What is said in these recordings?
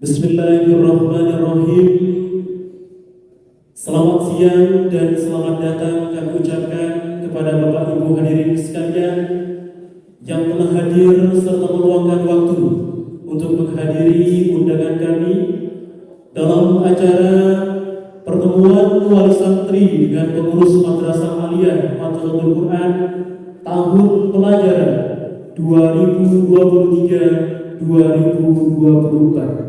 Bismillahirrahmanirrahim. Selamat siang dan selamat datang kami ucapkan kepada Bapak Ibu hadirin sekalian yang telah hadir serta meluangkan waktu untuk menghadiri undangan kami dalam acara pertemuan wali santri dengan pengurus Madrasah Aliyah Madrasatul Quran tahun pelajaran 2023-2024.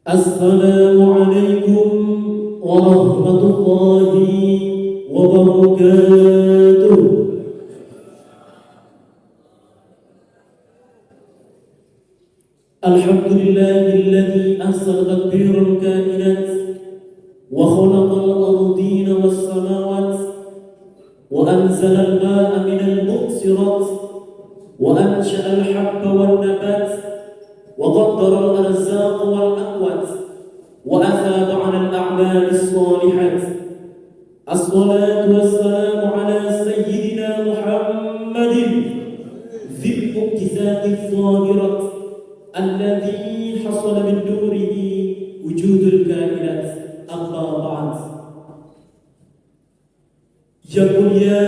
Assalamualaikum warahmatullahi wabarakatuh. Alhamdulillahilladzi ahsana tadbirul kainat wa khalaqal ardina was samawat wa anzala al-ma'a minal muqsirat wa ansha'a al-habba wan nabat وقدر الأرزاق والأقوات وأثاب على الأعمال الصالحات. الصلاة والسلام على سيدنا محمد ذي المعجزات الظاهرة الذي حصل من نوره وجود الكائنات. أما بعد. Yang mulia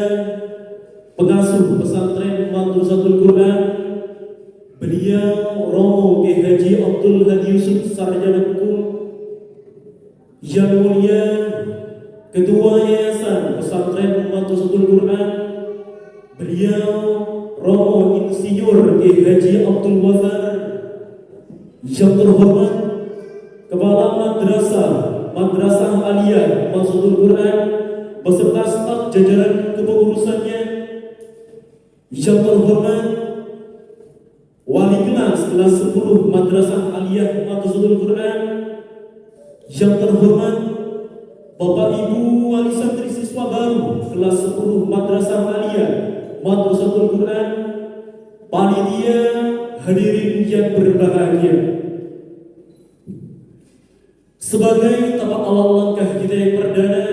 pengasuh pesantren Madrasatul Quran, beliau Romo Kiai Haji Abdul Hadi Yusuf Sarjana Hukum, yang mulia Ketua Yayasan Pesantren Madrasatul Quran, beliau Romo Insinyur Kiai Haji Abdul Wafar, yang terhormat Kepala Madrasah Aliyah Madrasatul Quran beserta staf jajaran kepengurusannya, yang terhormat Wali kelas 10 Madrasah Aliyah Madrasatul Quran, yang terhormat Bapak Ibu wali santri siswa baru kelas 10 Madrasah Aliyah Madrasatul Quran, panitia, hadirin yang berbahagia. Sebagai tapak awal langkah kita yang perdana,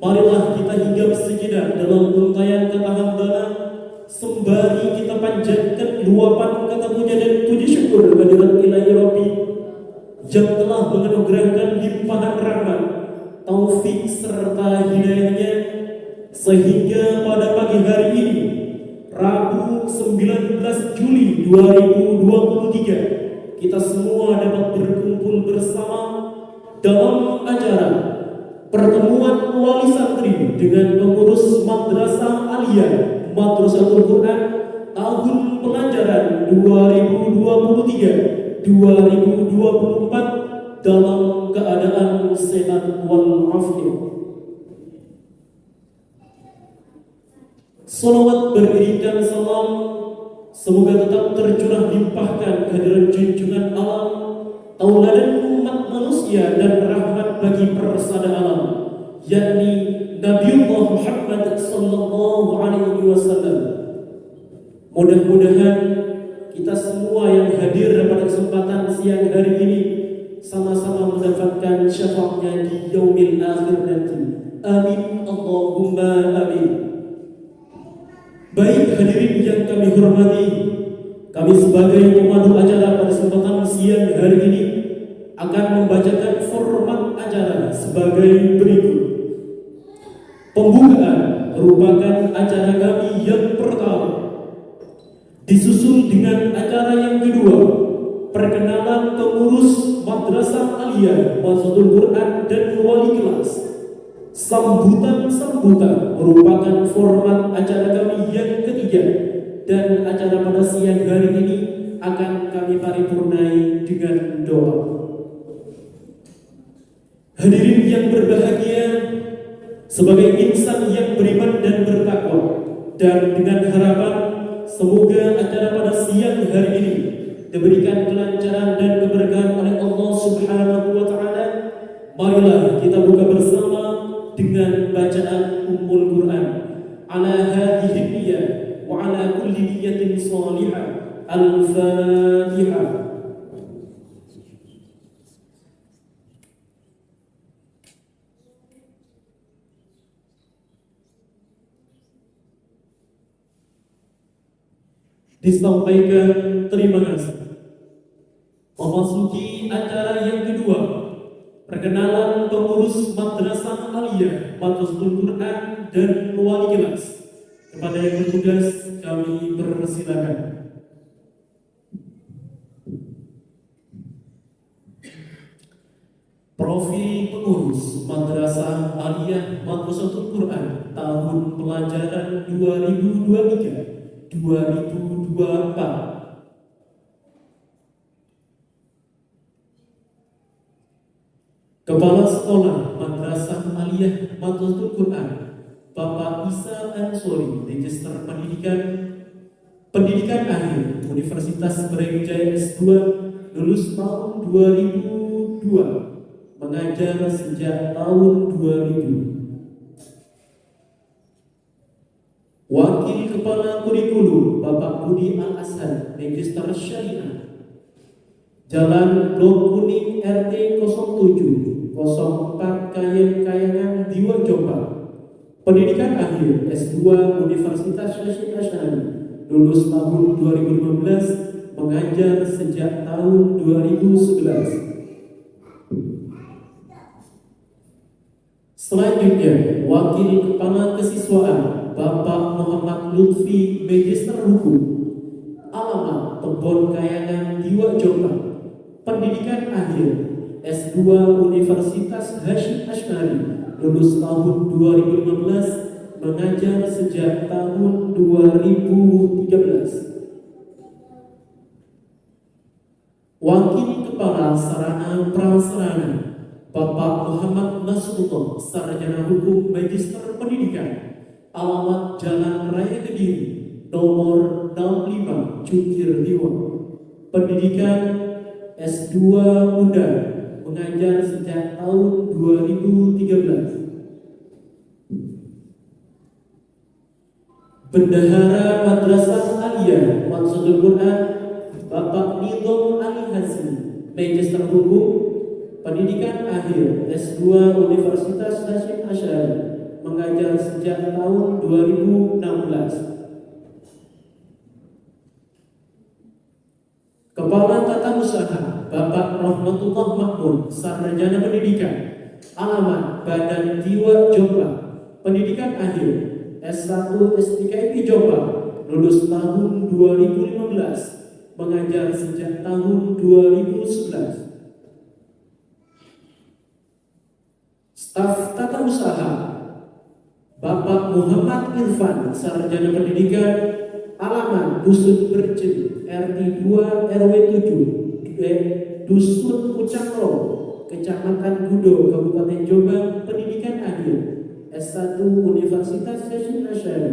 marilah kita hinggap sejenak dalam untayan ketahambanan sembari kita panjatkan luapan kata puja dan puji syukur kehadirat Ilahi Rabbi yang telah menganugerahkan limpahan rahmat, taufik serta hidayahnya sehingga pada pagi hari ini Rabu 19 Juli 2023 kita semua dapat berkumpul bersama dalam acara pertemuan wali santri dengan pengurus Madrasah Aliyah Madrasatul Quran tahun pelajaran 2023-2024 dalam keadaan sehat walafiat. Salawat beriringan salam semoga tetap tercurah limpahkan kehadiran junjungan alam, tauladan umat manusia dan rahmat bagi persada alam, yakni Nabiullah Muhammad sallallahu alaihi wasallam. Mudah-mudahan kita semua yang hadir pada kesempatan siang hari ini sama-sama mendapatkan syafaatnya di yaumil akhir nanti. Amin Allahumma amin. Baik hadirin yang kami hormati, kami sebagai pemandu acara pada kesempatan siang hari ini akan membacakan format acara sebagai berikut. Pembukaan merupakan acara kami yang pertama, disusul dengan acara yang kedua, perkenalan pengurus Madrasah Aliyah Madrasatul Quran dan wali kelas. Sambutan merupakan format acara kami yang ketiga, dan acara pada siang hari ini akan kami paripurnai dengan doa. Hadirin yang berbahagia, sebagai insan yang beriman dan bertakwa, dan dengan harapan semoga acara pada siang hari ini diberikan kelancaran dan keberkahan oleh Allah Subhanahu wa taala, marilah kita buka bersama dengan bacaan Ummul Quran. Ala hadhihi niyyah wa ala kulli niyyatin shalihah. Al-Fatihah. disampaikan terima kasih. Memasuki acara yang kedua, perkenalan pengurus Madrasah Aliyah Madrasatul Quran dan wali kelas. Kepada yang bertugas kami persilakan. Profil pengurus Madrasah Aliyah Madrasatul Quran tahun pelajaran 2023-2024. Kepala Sekolah Madrasah Aliyah Madrasatul Quran Bapak Isa Ansori, Register Pendidikan Akhir Universitas Brawijaya S2, lulus tahun 2002, mengajar sejak tahun 2000. Wakil Kepala Kurikulum Bapak Budi Al-Asad, Register Syariah, Jalan Blok Kuning RT 07 04 Kayangan Diwa Jombang. Pendidikan akhir S2 Universitas Hasyim Asy'ari, lulus tahun 2015, mengajar sejak tahun 2011. Selanjutnya, Wakil Kepala Kesiswaan Bapak Muhammad Lutfi, Magister Hukum, alamat Tebon Kayangan Diwa Jombang. Pendidikan akhir S2 Universitas Hasyim Asy'ari, lulus tahun 2015, mengajar sejak tahun 2013. Wakil Kepala Sarana Prasarana Bapak Muhammad Nasrullah, Sarjana Hukum Magister Pendidikan, alamat Jalan Raya Kediri nomor 65 Cukir Diwa. Pendidikan S2 Muda, mengajar sejak tahun 2013. Bendahara Madrasah Aliyah Madrasatul Quran Bapak Nidom Ali Hasim, Magister Hukum, pendidikan akhir S2 Universitas Hasyim Asy'ari, mengajar sejak tahun 2016. Kepala Tata Usaha Bapak Rahmatullah Mahmud, Sarjana Pendidikan, alamat Badan Diwa Jombang. Pendidikan akhir S1 STKIP Jombang, lulus tahun 2015, mengajar sejak tahun 2011. Staf Tata Usaha Bapak Muhammad Irfan, Sarjana Pendidikan, alamat Dusun Berjen RT 2 RW 7 Dusun Pucangro, Kecamatan Gudo, Kabupaten Jombang. Pendidikan akhir S1 Universitas Hasyim Asy'ari,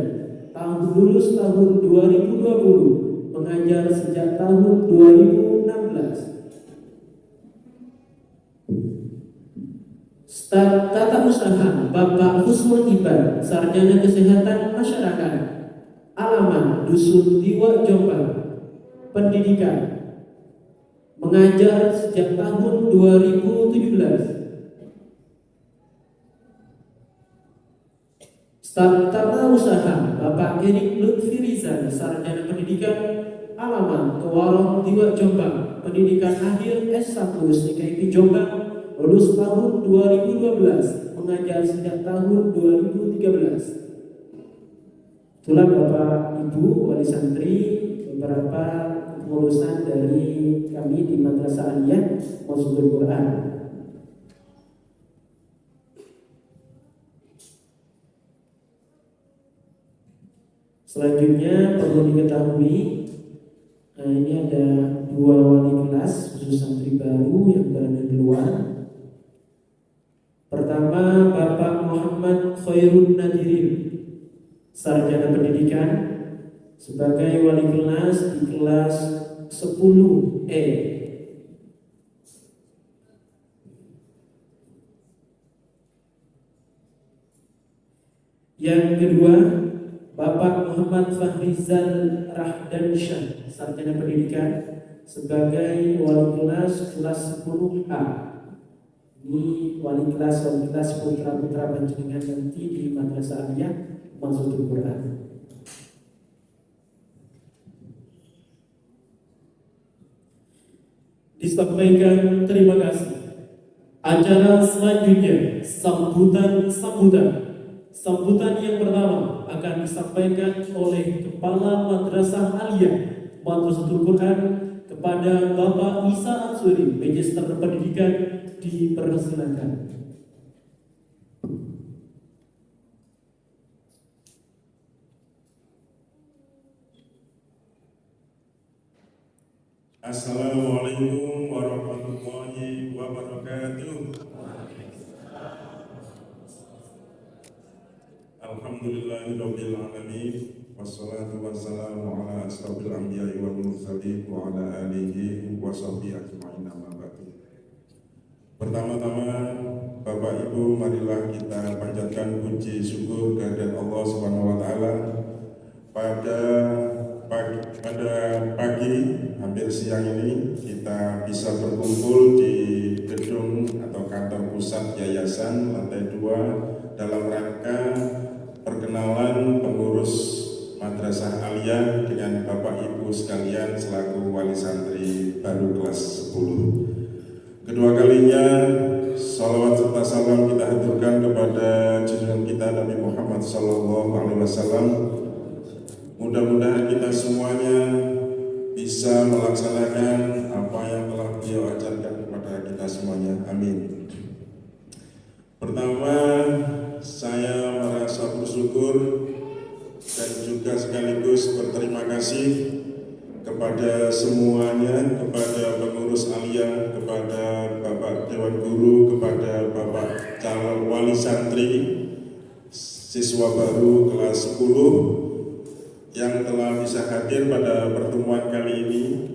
lulus tahun 2020, mengajar sejak tahun 2016. Staf Tata Usaha Bapak Husnul Iban, Sarjana Kesehatan Masyarakat, alamat Dusun Diwa Jombang. Pendidikan, mengajar sejak tahun 2017. Staf Tata Usaha Bapak Erik Lutfi Rizal, Sarjana Pendidikan, alamat Kewarong Diwa Jombang. Pendidikan akhir S1 STKIP Jombang, lulus tahun 2012, mengajar sejak tahun 2013. Itulah Bapak Ibu wali santri, beberapa pengurusan dari kami di Madrasah Aliyah Madrasatul Quran. Selanjutnya perlu diketahui, ini ada dua wali kelas khusus santri baru yang berada di luar. Pertama, Bapak Muhammad Khairun Nadirin, Sarjana Pendidikan, sebagai wali kelas di kelas 10E. Yang kedua, Bapak Muhammad Fahrizal Rahdansyah, Sarjana Pendidikan, sebagai wali kelas 10A. Ini wali kelas putra-putra panjenengan nanti di Madrasah Aliyah Madrasatul Quran. disampaikan terima kasih. Acara selanjutnya sambutan yang pertama akan disampaikan oleh Kepala Madrasah Aliyah Madrasatul Quran kepada Bapak Isa Ansuri, Magister Pendidikan, dipersilakan. Assalamualaikum warahmatullahi wabarakatuh. Alhamdulillahirabbil alamin, wassalatu wassalamu ala asrofil anbiya'i wal mursalin wa ala alihi wa sahbihi ajma'in, amma ba'du. Pertama-tama, Bapak Ibu, marilah kita panjatkan puji syukur kehadirat Allah Subhanahu wa taala pada pagi hampir siang ini kita bisa berkumpul di gedung atau kantor pusat yayasan lantai 2 dalam rangka perkenalan pengurus Madrasah Aliyah dengan Bapak Ibu sekalian selaku wali santri baru kelas 10. Kedua kalinya salawat serta salam kita haturkan kepada junjungan kita Nabi Muhammad SAW. Mudah-mudahan kita semuanya bisa melaksanakan apa yang telah beliau ajarkan kepada kita semuanya. Amin. Pertama, saya merasa bersyukur dan juga sekaligus berterima kasih kepada semuanya, kepada pengurus Aliyah, kepada Bapak Dewan Guru, kepada Bapak calon wali santri, siswa baru kelas 10 yang telah bisa hadir pada pertemuan kali ini.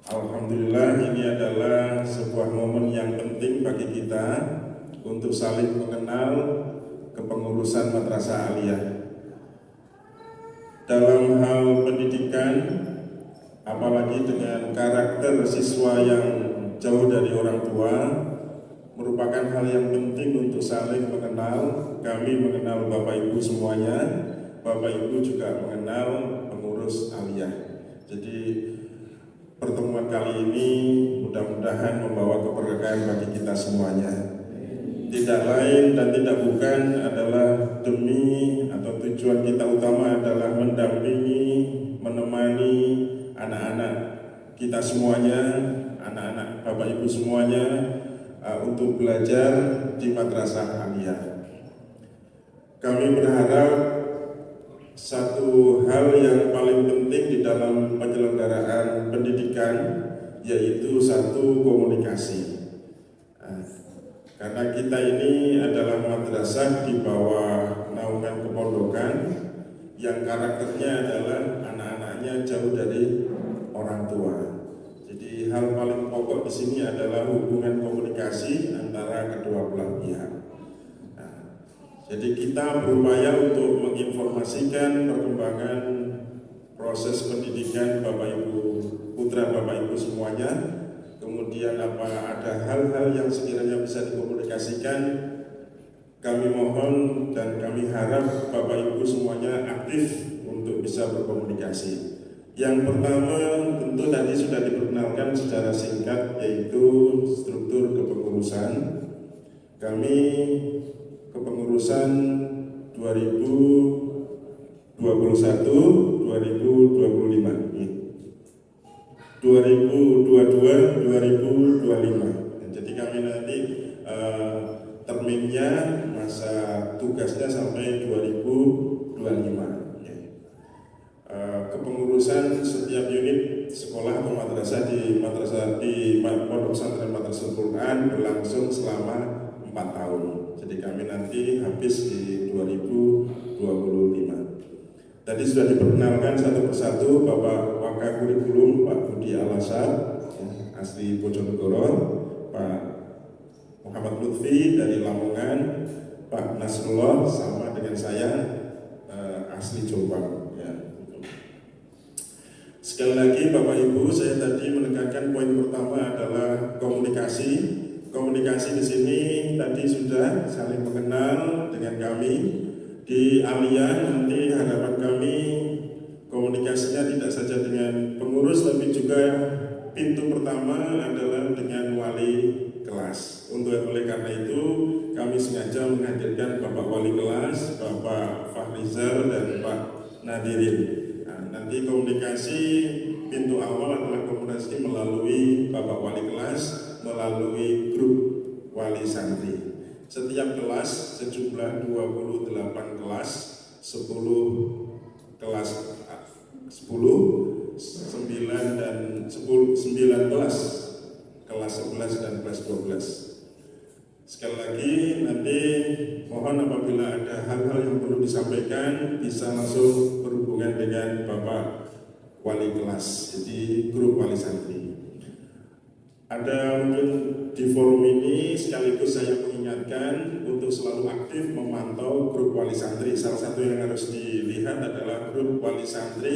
Alhamdulillah, ini adalah sebuah momen yang penting bagi kita untuk saling mengenal kepengurusan Madrasah Aliyah. Dalam hal pendidikan, apalagi dengan karakter siswa yang jauh dari orang tua, merupakan hal yang penting untuk saling mengenal. Kami mengenal Bapak Ibu semuanya, Bapak Ibu juga mengenal pengurus Aliyah. Jadi pertemuan kali ini mudah-mudahan membawa keberkahan bagi kita semuanya. Tidak lain dan tidak bukan adalah demi atau tujuan kita utama adalah mendampingi, menemani anak-anak kita semuanya, anak-anak Bapak Ibu semuanya untuk belajar di Madrasah Aliyah. Kami berharap satu hal yang paling penting di dalam penyelenggaraan pendidikan yaitu satu komunikasi. Karena kita ini adalah madrasah di bawah naungan kepondokan yang karakternya adalah anak-anaknya jauh dari orang tua. Jadi hal paling pokok di sini adalah hubungan komunikasi antara kedua belah pihak. Jadi kita berupaya untuk menginformasikan perkembangan proses pendidikan Bapak Ibu, putra Bapak Ibu semuanya. Kemudian ada hal-hal yang sekiranya bisa dikomunikasikan, kami mohon dan kami harap Bapak Ibu semuanya aktif untuk bisa berkomunikasi. Yang pertama tentu tadi sudah diperkenalkan secara singkat yaitu struktur kepengurusan. Kami kepengurusan 2021-2025 2022-2025. Jadi kami nanti terminnya masa tugasnya sampai 2025. Kepengurusan setiap unit sekolah atau madrasah di Pondok Pesantren Madrasatul Quran berlangsung selama 4 tahun. Jadi kami nanti habis di 2025. Tadi sudah diperkenalkan satu persatu Bapak Wakakurikulum Pak Budi Alasar, asli Bojonegoro, Pak Muhammad Lutfi dari Lamongan, Pak Nasrullah sama dengan saya asli Jombang. Sekali lagi Bapak Ibu, saya tadi menekankan poin pertama adalah komunikasi. Komunikasi di sini tadi sudah saling mengenal dengan kami di Aliyah. Nanti harapan kami komunikasinya tidak saja dengan pengurus tapi juga pintu pertama adalah dengan wali kelas. Oleh karena itu kami sengaja menghadirkan Bapak Wali Kelas, Bapak Fahrizal dan Pak Nadirin. Nah, nanti komunikasi pintu awal adalah komunikasi melalui Bapak Wali Kelas, melalui grup wali santri. Setiap kelas sejumlah 28 kelas, 10 kelas 10, 9 dan 9 kelas 11 dan kelas 12. Sekali lagi nanti mohon apabila ada hal-hal yang perlu disampaikan bisa langsung berhubungan dengan Bapak Wali Kelas, jadi grup wali santri. Ada mungkin di forum ini sekaligus saya mengingatkan untuk selalu aktif memantau grup wali santri. Salah satu yang harus dilihat adalah grup wali santri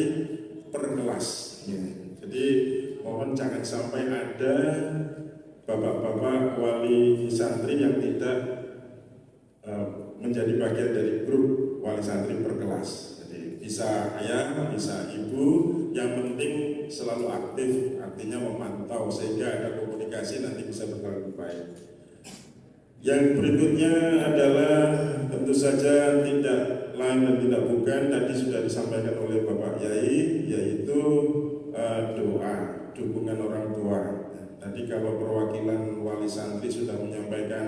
per kelas. Jadi mohon jangan sampai ada bapak-bapak wali santri yang tidak menjadi bagian dari grup wali santri per kelas. Jadi bisa ayah, bisa ibu, yang penting selalu aktif, artinya memantau sehingga ada komunikasi nanti bisa berjalan baik. Yang berikutnya adalah tentu saja tidak lain dan tidak bukan, tadi sudah disampaikan oleh Bapak Yai, yaitu doa, dukungan orang tua. Tadi kalau perwakilan wali santri sudah menyampaikan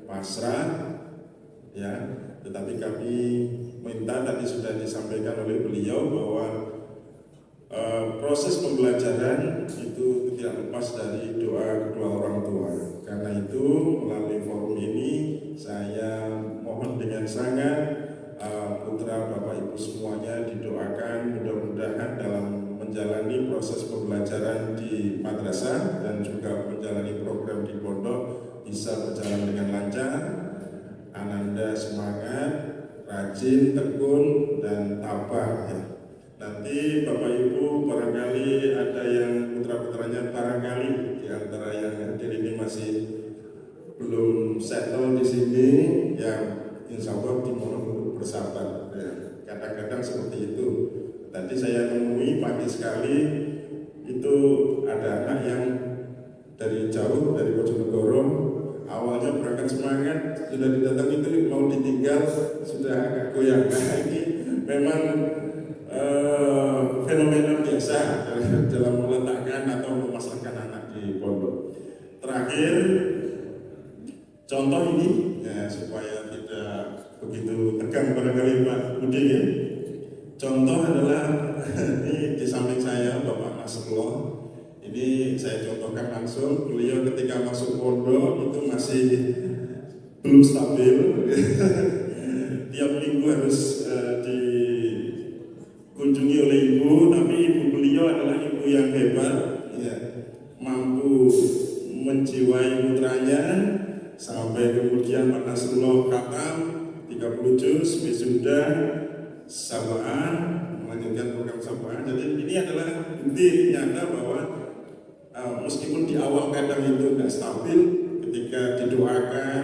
pasrah, ya, tetapi kami minta, tadi sudah disampaikan oleh beliau bahwa proses pembelajaran itu tidak lepas dari doa kedua orang tua. Karena itu melalui forum ini saya mohon dengan sangat putra Bapak Ibu semuanya didoakan mudah-mudahan dalam menjalani proses pembelajaran di madrasah dan juga menjalani program di pondok bisa berjalan dengan lancar. Ananda semangat, rajin, tekun, dan tabah ya. Nanti Bapak Ibu barangkali ada yang putra-putranya barangkali di antara yang hadir ini masih belum settle di sini, yang insya Allah dimohon untuk bersabar. Ya, kadang-kadang seperti itu. Tadi saya menemui pagi sekali itu ada anak yang dari jauh dari Bojonegoro, awalnya berangkat semangat, sudah didatangi itu mau ditinggal sudah agak goyang. Nah, ini memang fenomena biasa dalam meletakkan atau memasarkan anak di pondok. Terakhir, contoh ini ya, supaya tidak begitu tegang barangkali Pak Budi ya. Contoh adalah ini di samping saya Bapak Nasrullah. Ini saya contohkan langsung, beliau ketika masuk pondok itu masih belum stabil. Tiap minggu harus dikunjungi oleh ibu, tapi ibu beliau adalah ibu yang hebat, ya, mampu menjiwai putranya sampai kemudian Pak Nasrullah khatam 30 juz, wisuda, sabaan, melanjutkan program sabaan. Jadi ini adalah bukti nyata bahwa meskipun di awal kadang itu tidak stabil, ketika didoakan,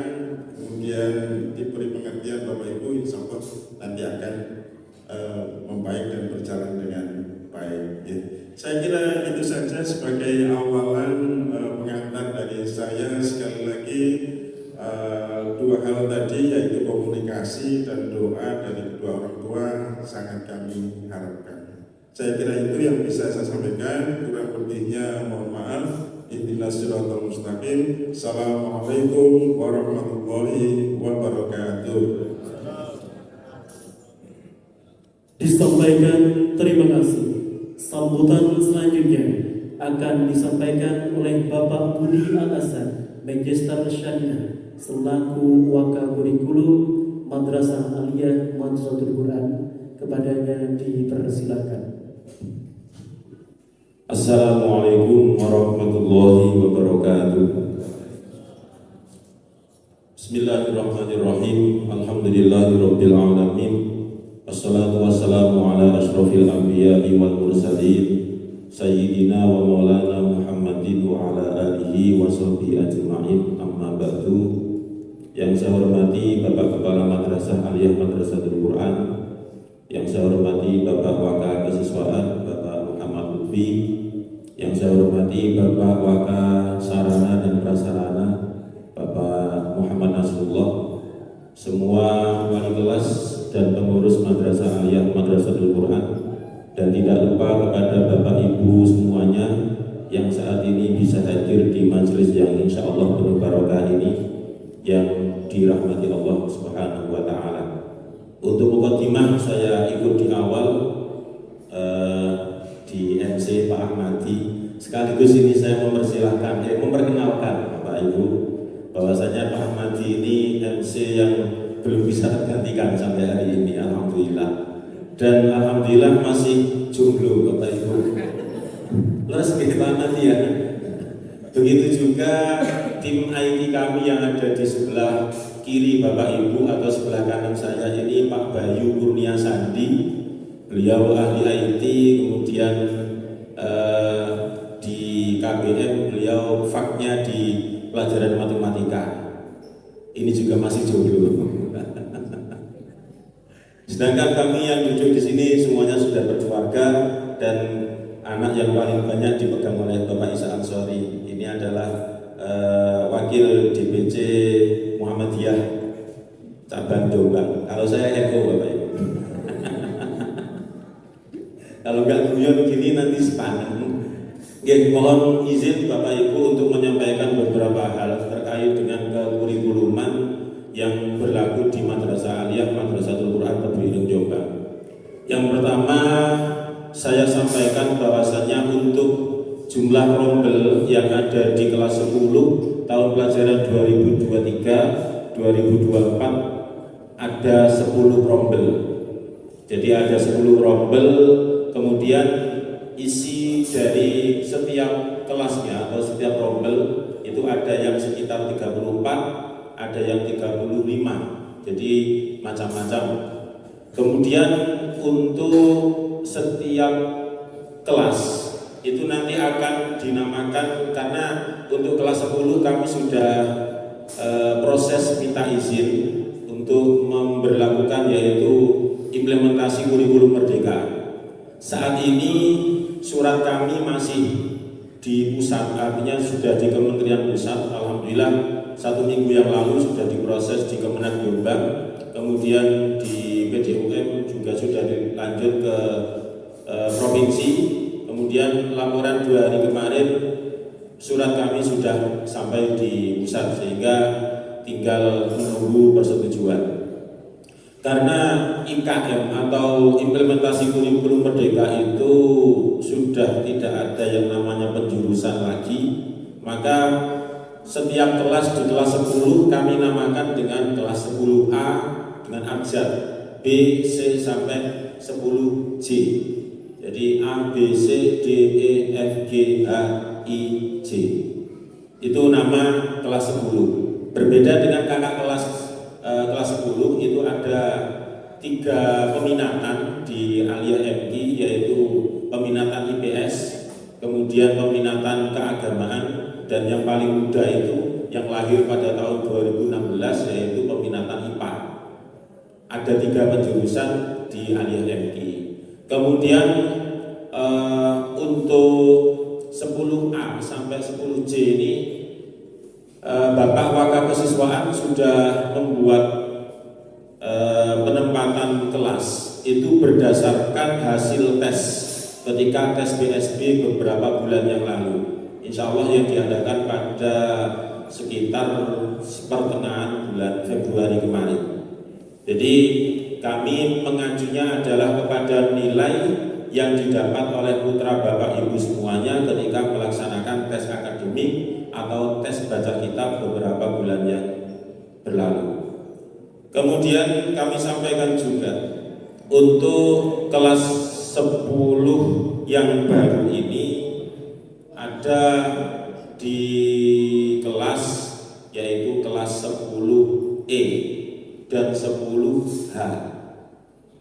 kemudian diberi pengertian Bapak Ibu, insya Allah nanti akan membaik dan berjalan dengan baik. Ya. Saya kira itu saja sebagai awalan pengantar dari saya. Sekali lagi dua hal tadi yaitu komunikasi dan doa dari kedua orang tua sangat kami harapkan. Saya kira itu yang bisa saya sampaikan, kurang lebihnya mohon maaf. Ihdinas siratal mustaqim. Assalamualaikum warahmatullahi wabarakatuh. Disampaikan terima kasih. Sambutan selanjutnya akan disampaikan oleh Bapak Budi Al-Hasan, Magister Syariah selaku Wakakurikulum Madrasah Aliyah Madrasatul Quran. Kepadanya dipersilakan. Assalamualaikum warahmatullahi wabarakatuh. Bismillahirrahmanirrahim. Alhamdulillahirabbil alamin. Wassalatu wassalamu ala asyrofil anbiya'i wal mursalin Sayyidina wa maulana Muhammadin wa ala alihi wa sahbihi ajma'in. Amma ba'du. Yang saya hormati Bapak Kepala Madrasah Aliyah Madrasatul Quran, yang saya hormati Bapak Wakil Kesiswaan Bapak Muhammad Lutfi, yang saya hormati hormati Bapak Waka Sarana dan Prasarana, Bapak Muhammad Nasrullah, semua wali kelas dan pengurus Madrasah Aliyah Madrasatul Quran, dan tidak lupa kepada Bapak Ibu semuanya yang saat ini bisa hadir di majelis yang insya Allah penuh barokah ini, yang dirahmati Allah Subhanahu wa Ta'ala. Untuk mukadimah saya ikut di awal di MC Pak Ahmadi. Sekaligus ini saya memperkenalkan Bapak Ibu bahwasanya Pak Ahmadi ini MC yang belum bisa tergantikan sampai hari ini, alhamdulillah. Dan alhamdulillah masih jomblo Bapak Ibu. Terus gimana dia? Begitu juga tim IT kami yang ada di sebelah kiri Bapak Ibu atau sebelah kanan saya ini, Pak Bayu Kurnia Sandi. Beliau ahli IT, kemudian di KBM beliau faknya di pelajaran matematika. Ini juga masih jomblo. Sedangkan kami yang duduk di sini semuanya sudah berkeluarga dan anak yang paling banyak dipegang oleh Bapak Isa Ansori. Ini adalah wakil DPC Muhammadiyah cabang Jombang. Kalau saya Eko Bapak Ibu. Kalau nggak guyon gini nanti sepanen. Mohon izin Bapak Ibu untuk menyampaikan beberapa hal terkait dengan kurikulum yang berlaku di Madrasah Aliyah Madrasatul Quran Tebuireng Jombang. Yang pertama saya sampaikan bahwasanya untuk jumlah rombel yang ada di kelas 10 tahun pelajaran 2023-2024 ada 10 rombel. Jadi ada 10 rombel, kemudian isi dari setiap kelasnya atau setiap rombel itu ada yang sekitar 34, ada yang 35. Jadi macam-macam. Kemudian untuk setiap kelas itu nanti akan dinamakan, karena untuk kelas 10 kami sudah proses minta izin untuk memberlakukan yaitu implementasi kurikulum merdeka. Saat ini surat kami masih di pusat, artinya sudah di Kementerian Pusat. Alhamdulillah 1 minggu yang lalu sudah diproses di Kemenak Jombang, kemudian di PDUM juga sudah dilanjut ke provinsi, kemudian laporan 2 hari kemarin surat kami sudah sampai di pusat, sehingga tinggal menunggu persetujuan. Karena IKM atau implementasi kurikulum merdeka itu sudah tidak ada yang namanya penjurusan lagi, maka setiap kelas di kelas 10 kami namakan dengan kelas 10A dengan abjad B, C sampai 10J. Jadi A, B, C, D, E, F, G, H, I, J. Itu nama kelas 10. Berbeda dengan kakak kelas 10 itu ada 3 peminatan di Aliyah MI, yaitu peminatan IPS, kemudian peminatan keagamaan, dan yang paling muda itu yang lahir pada tahun 2016 yaitu peminatan IPA. Ada 3 penjurusan di Aliyah MI. Kemudian untuk 10A sampai 10J ini Bapak Waka Kesiswaan sudah membuat penempatan kelas itu berdasarkan hasil tes ketika tes BSB beberapa bulan yang lalu. Insya Allah yang diadakan pada sekitar pertengahan bulan Februari kemarin. Jadi kami mengajunya adalah kepada nilai yang didapat oleh putra Bapak Ibu semuanya ketika melaksanakan tes akademik atau tes baca kitab beberapa bulan yang berlalu. Kemudian kami sampaikan juga untuk kelas 10 yang baru ini ada di kelas yaitu kelas 10E dan 10H.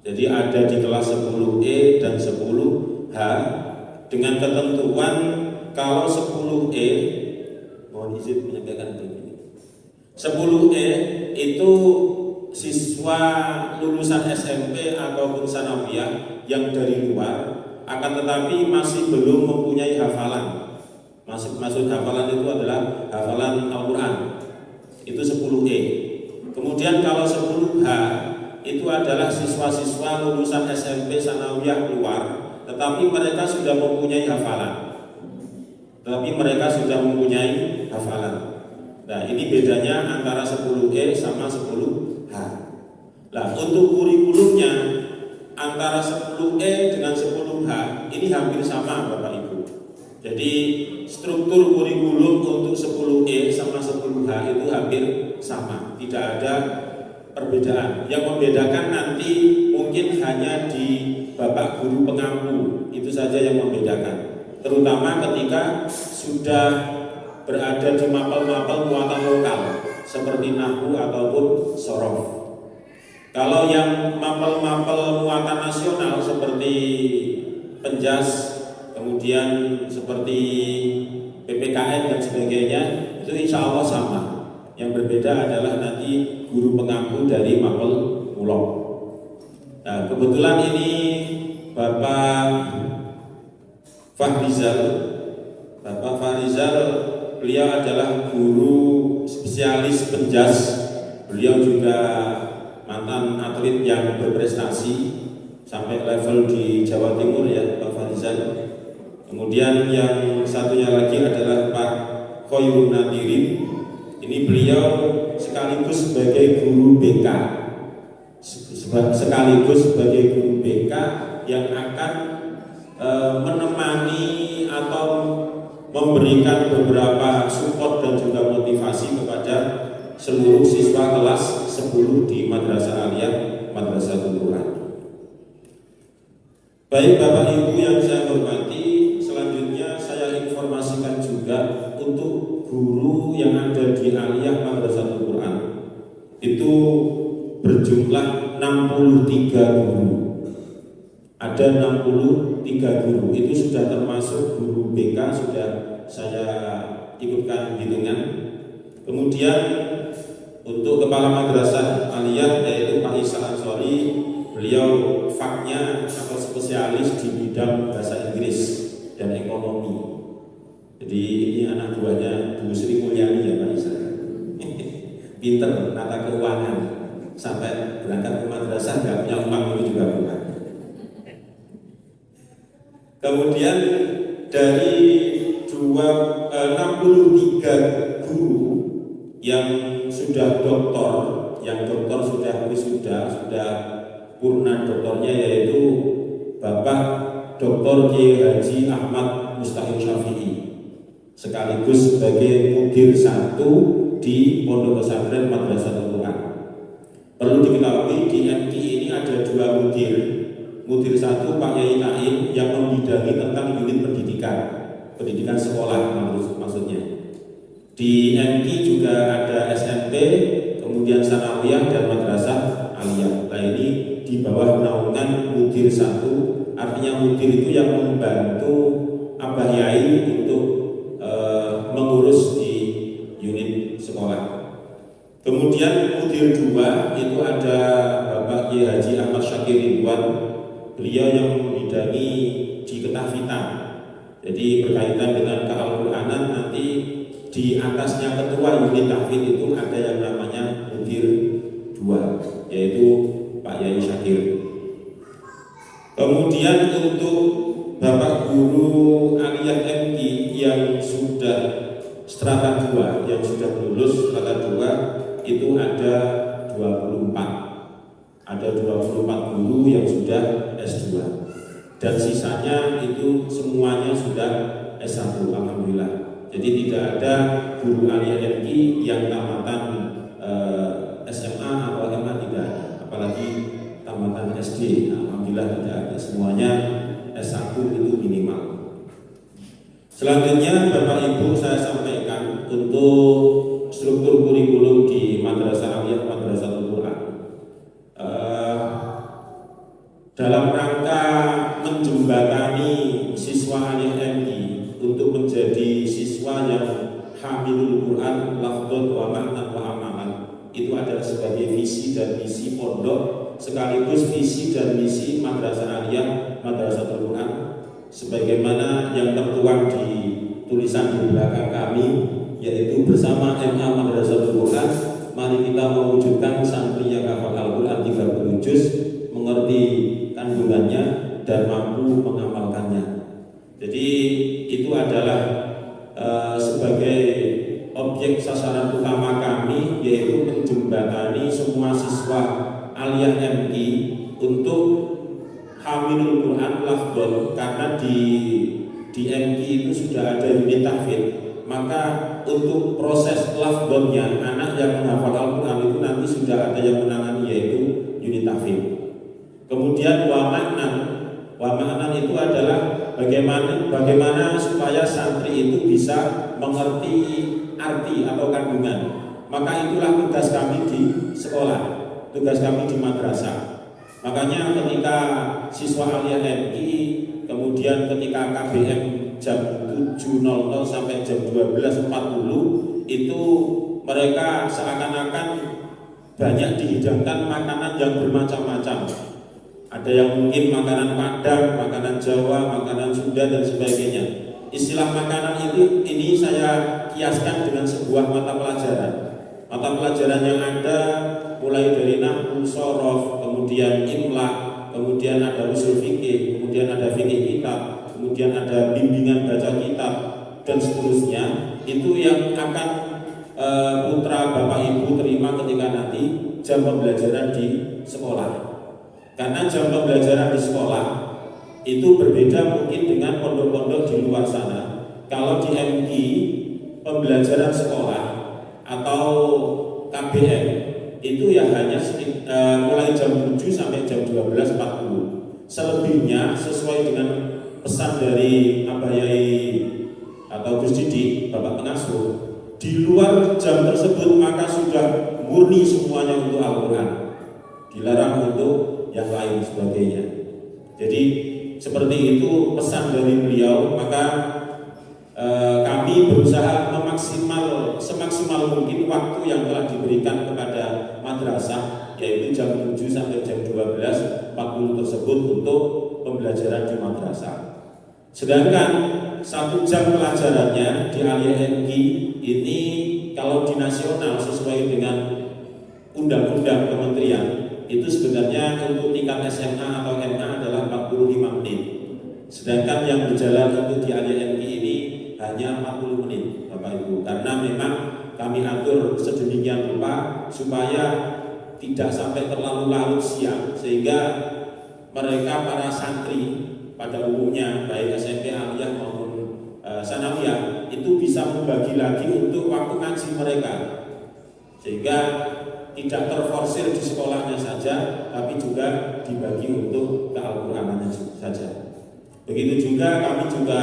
Jadi ada di kelas 10E dan 10H dengan ketentuan kalau 10E, mohon izin menyampaikan begini. 10E itu siswa lulusan SMP ataupun sanawiyah yang dari luar, akan tetapi masih belum mempunyai hafalan. Maksud hafalan itu adalah hafalan Al-Quran. Itu 10E. Kemudian kalau 10H itu adalah siswa-siswa lulusan SMP Sanawiyah keluar, tetapi mereka sudah mempunyai hafalan. Nah, ini bedanya antara 10E sama 10H. Nah, untuk kurikulumnya antara 10E dengan 10H ini hampir sama Bapak Ibu. Jadi struktur kurikulum untuk 10E sama 10H itu hampir sama, tidak ada perbedaan. Yang membedakan nanti mungkin hanya di Bapak Guru pengampu, itu saja yang membedakan. Terutama ketika sudah berada di mapel-mapel muatan lokal seperti nahwu ataupun sorof. Kalau yang mapel-mapel muatan nasional seperti penjas, kemudian seperti PPKN dan sebagainya, itu insya Allah sama. Yang berbeda adalah nanti guru pengampu dari mapel Mulok. Nah, kebetulan ini Bapak Fahrizal, beliau adalah guru spesialis penjas. Beliau juga mantan atlet yang berprestasi sampai level di Jawa Timur ya, Pak Fahrizal. Kemudian yang satunya lagi adalah Pak Khoirun Nadirin. Ini beliau sekaligus sebagai guru BK, yang akan menemani atau memberikan beberapa support dan juga motivasi kepada seluruh siswa kelas 10 di Madrasah Aliyah Madrasatul Quran. Baik Bapak Ibu yang saya hormati, selanjutnya saya informasikan juga untuk guru yang ada di Aliyah Madrasatul Quran itu berjumlah 63 guru. Ada 63 guru, itu sudah termasuk guru BK, sudah saya ikutkan hitungan. Kemudian untuk kepala madrasah aliyah yaitu Pak Isa Ansori, beliau faknya atau spesialis di bidang bahasa Inggris dan ekonomi. Jadi ini anak buahnya Bu Sri Mulyani ya Pak Isa. Pinter nata keuangan, sampai berangkat ke madrasah nggak punya uang itu juga bukan. Kemudian dari 63 guru yang sudah doktor, yang doktor sudah wisuda, sudah purna doktornya, yaitu Bapak Dr. Kiai Haji Ahmad Mustahil Syafi'i, sekaligus sebagai mudir 1 di Pondok Pesantren Madrasatul Quran. Perlu diketahui di MTI ini ada 2 mudir. Mudir 1 Pak Yai Naim yang membidangi tentang unit pendidikan sekolah maksudnya. Di MT juga ada SMP, kemudian Sanawiyah dan Madrasah Aliyah. Nah ini di bawah naungan mudir 1, artinya mudir itu yang membantu Abah Yai untuk mengurus di unit sekolah. Kemudian mudir 2 itu ada Bapak Kiai Haji Ahmad Syakir Ridwan. Beliau yang membidangi di Ketahfitan. Jadi berkaitan dengan Al-Quranan, nanti di atasnya ketua unit tahfidz itu ada yang namanya mudir 2, yaitu Pak Yai Syakir. Kemudian untuk Bapak Guru Aliyah MT yang sudah strata 2, yang sudah lulus strata 2 itu ada 24. Ada 24 guru yang sudah S2 dan sisanya itu semuanya sudah S1, alhamdulillah. Jadi tidak ada guru aliyah MI yang tamatan SMA atau MA, tidak ada, apalagi tamatan SD. Alhamdulillah tidak ada, semuanya S1 itu minimal. Selanjutnya Bapak Ibu saya sampaikan untuk struktur kurikulum di Madrasah Aliyah Madrasatul Quran. Dalam rangka menjembatani siswa aliyah MI untuk menjadi siswa yang hamilul Quran lafdhon wa ma'nan wa amalan, itu adalah sebagai visi dan misi pondok sekaligus visi dan misi Madrasah Aliyah Madrasatul Quran sebagaimana yang tertuang di tulisan di belakang kami, yaitu bersama MA Madrasatul Quran, mari kita mewujudkan santri yang hafal Al-Quran 30 juz, mengerti kandungannya dan mampu mengamalkannya. Jadi itu adalah sebagai objek sasaran utama kami, yaitu menjembatani semua siswa aliyah MI untuk hamilul Quran lafdhon, karena di MI itu sudah ada unit tahfidz. Maka untuk proses lafdhonnya anak yang menghafal Al-Quran itu nanti sudah ada yang menangani, yaitu unit tahfidz. Kemudian wa ma'nan itu adalah bagaimana supaya santri itu bisa mengerti arti atau kandungan. Maka itulah tugas kami di sekolah, tugas kami di madrasah. Makanya ketika siswa aliyah MI, kemudian ketika KBM jam 7.00 sampai jam 12.40 itu mereka seakan-akan banyak dihidangkan makanan yang bermacam-macam. Ada yang mungkin makanan Padang, makanan Jawa, makanan Sunda dan sebagainya. Istilah makanan ini saya kiaskan dengan sebuah mata pelajaran. Mata pelajaran yang ada mulai dari nahwu, shorof, kemudian imla, kemudian ada usul fikih, kemudian ada fikih kitab, kemudian ada bimbingan baca kitab dan seterusnya. Itu yang akan putra bapak ibu terima ketika nanti jam pembelajaran di sekolah. Karena jam pembelajaran di sekolah itu berbeda mungkin dengan pondok-pondok di luar sana. Kalau di MI pembelajaran sekolah atau KBM itu ya hanya mulai jam 7 sampai jam 12.40. Selebihnya sesuai dengan pesan dari Abah Yai atau Gus Didi, Bapak Pengasuh, di luar jam tersebut maka sudah murni semuanya untuk Al-Quran, dilarang untuk yang lain sebagainya. Jadi seperti itu pesan dari beliau. Maka kami berusaha semaksimal mungkin waktu yang telah diberikan kepada madrasah, yaitu jam 7 sampai jam 12.40 tersebut untuk pembelajaran di madrasah. Sedangkan 1 jam pelajarannya di aliyah MI ini kalau di nasional sesuai dengan undang-undang kementerian itu sebenarnya untuk tingkat SMA atau MA adalah 45 menit. Sedangkan yang berjalan untuk di aliyah MI ini hanya 40 menit Bapak Ibu. Karena memang kami atur sedemikian rupa supaya tidak sampai terlalu larut siang, sehingga mereka para santri pada umumnya baik SMP aliyah maupun sanawiyah itu bisa membagi lagi untuk waktu ngaji mereka, sehingga tidak terforsir di sekolahnya saja, tapi juga dibagi untuk ke-Al-Qur'anannya saja. Begitu juga kami juga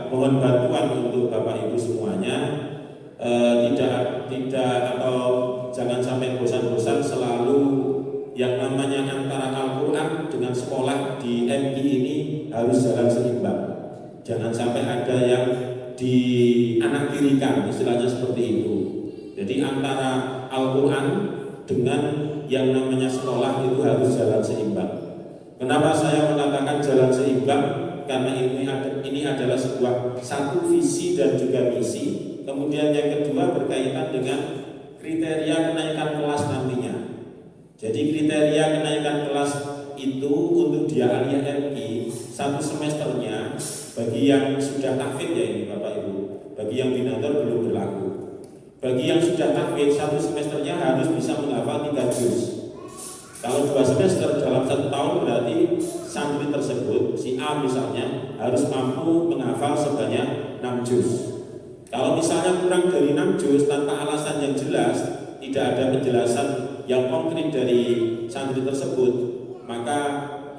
mohon bantuan untuk Bapak Ibu semuanya, tidak atau jangan sampai bosan-bosan selalu yang namanya antara Al-Quran dengan sekolah di MI ini harus jalan seimbang. Jangan sampai ada yang dianaktirikan, istilahnya seperti itu. Jadi antara Al-Quran dengan yang namanya sekolah itu harus jalan seimbang. Kenapa saya mengatakan jalan seimbang? Karena ini adalah satu visi dan juga misi. Kemudian yang kedua berkaitan dengan kriteria kenaikan kelas nantinya. Jadi kriteria kenaikan kelas itu untuk dia aliyah MI 1 semesternya bagi yang sudah tahfidz ya ini Bapak Ibu. Bagi yang binator belum berlaku. Bagi yang sudah tahfidz 1 semesternya harus bisa menghafal 3 juz. Kalau 2 semester dalam 1 tahun berarti santri tersebut, si A misalnya, harus mampu menghafal sebanyak 6 juz. Kalau misalnya kurang dari 6 juz tanpa alasan yang jelas, tidak ada penjelasan yang konkret dari santri tersebut, maka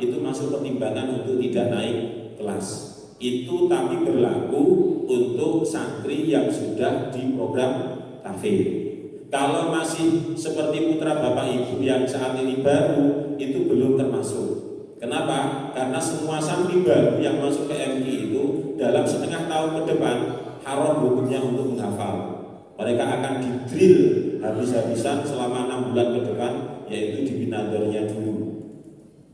itu masuk pertimbangan untuk tidak naik kelas. Itu tapi berlaku untuk santri yang sudah di program tahfidz. Kalau masih seperti putra Bapak Ibu yang saat ini baru, itu belum termasuk. Kenapa? Karena semua santri baru yang masuk ke MI itu dalam setengah tahun ke depan haram hukumnya untuk menghafal. Mereka akan didrill habis-habisan selama 6 bulan ke depan, yaitu di binadornya dulu.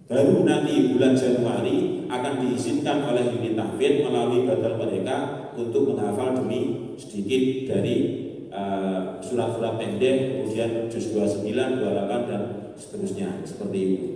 Baru nanti bulan Januari akan diizinkan oleh unit tahfidz melalui badal mereka untuk menghafal demi sedikit dari surat-surat pendek, kemudian juz 29, 28 dan seterusnya, seperti itu.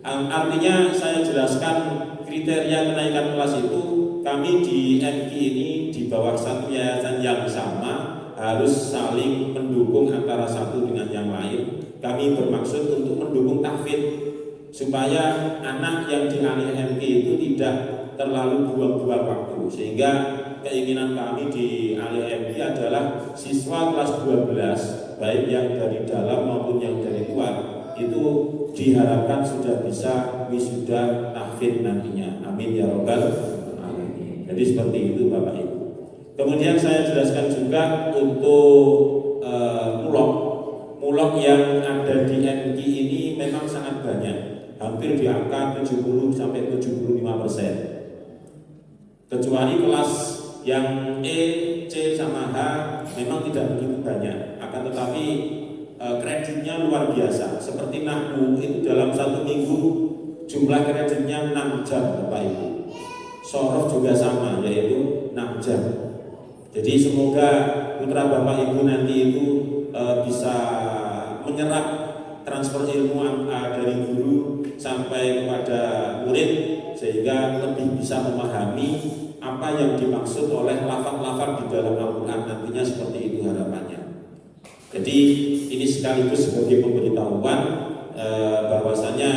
Artinya saya jelaskan kriteria kenaikan kelas itu, kami di MQ ini di bawah satu yayasan yang sama harus saling mendukung antara satu dengan yang lain. Kami bermaksud untuk mendukung tahfidz supaya anak yang di Aliyah MQ itu tidak terlalu buang-buang waktu, sehingga keinginan kami di Aliyah MQ adalah siswa kelas 12 baik yang dari dalam maupun yang dari luar itu diharapkan sudah bisa wisuda tahfidz nantinya. Amin ya robbal alamin. Jadi seperti itu Bapak Ibu. Kemudian saya jelaskan juga untuk mulok yang ada di MQ ini memang sangat banyak, hampir di angka 70 sampai 75%. Kecuali kelas yang E, C sama H memang tidak begitu banyak, akan tetapi kreditnya luar biasa. Seperti nahwu itu dalam 1 minggu jumlah kreditnya 6 jam Bapak Ibu. Shorof juga sama, yaitu 6 jam. Jadi semoga putra Bapak Ibu nanti itu bisa menyerap transfer ilmu dari guru sampai kepada murid, sehingga lebih bisa memahami apa yang dimaksud oleh lafaz-lafaz di dalam Al-Quran nantinya, seperti itu harapannya. Jadi ini sekaligus sebagai pemberitahuan bahwasanya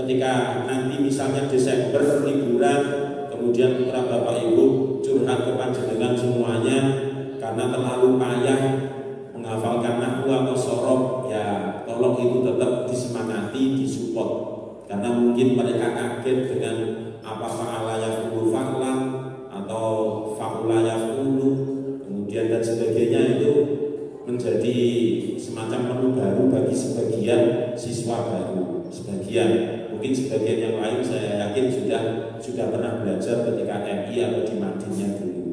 ketika nanti misalnya Desember liburan, kemudian putra Bapak Ibu curhat ke panjenengan semuanya karena terlalu payah menghafalkan nahwu atau shorof, ya tolong itu tetap disemangati, disupport, karena mungkin mereka kaget dengan apa fa'ala yaf'ulu fa'lan atau fa'ula yaf'ulu kemudian dan sebagainya, itu menjadi semacam menu baru bagi sebagian siswa baru. Mungkin sebagian yang lain saya yakin sudah pernah belajar ketika MI atau di Madinah dulu.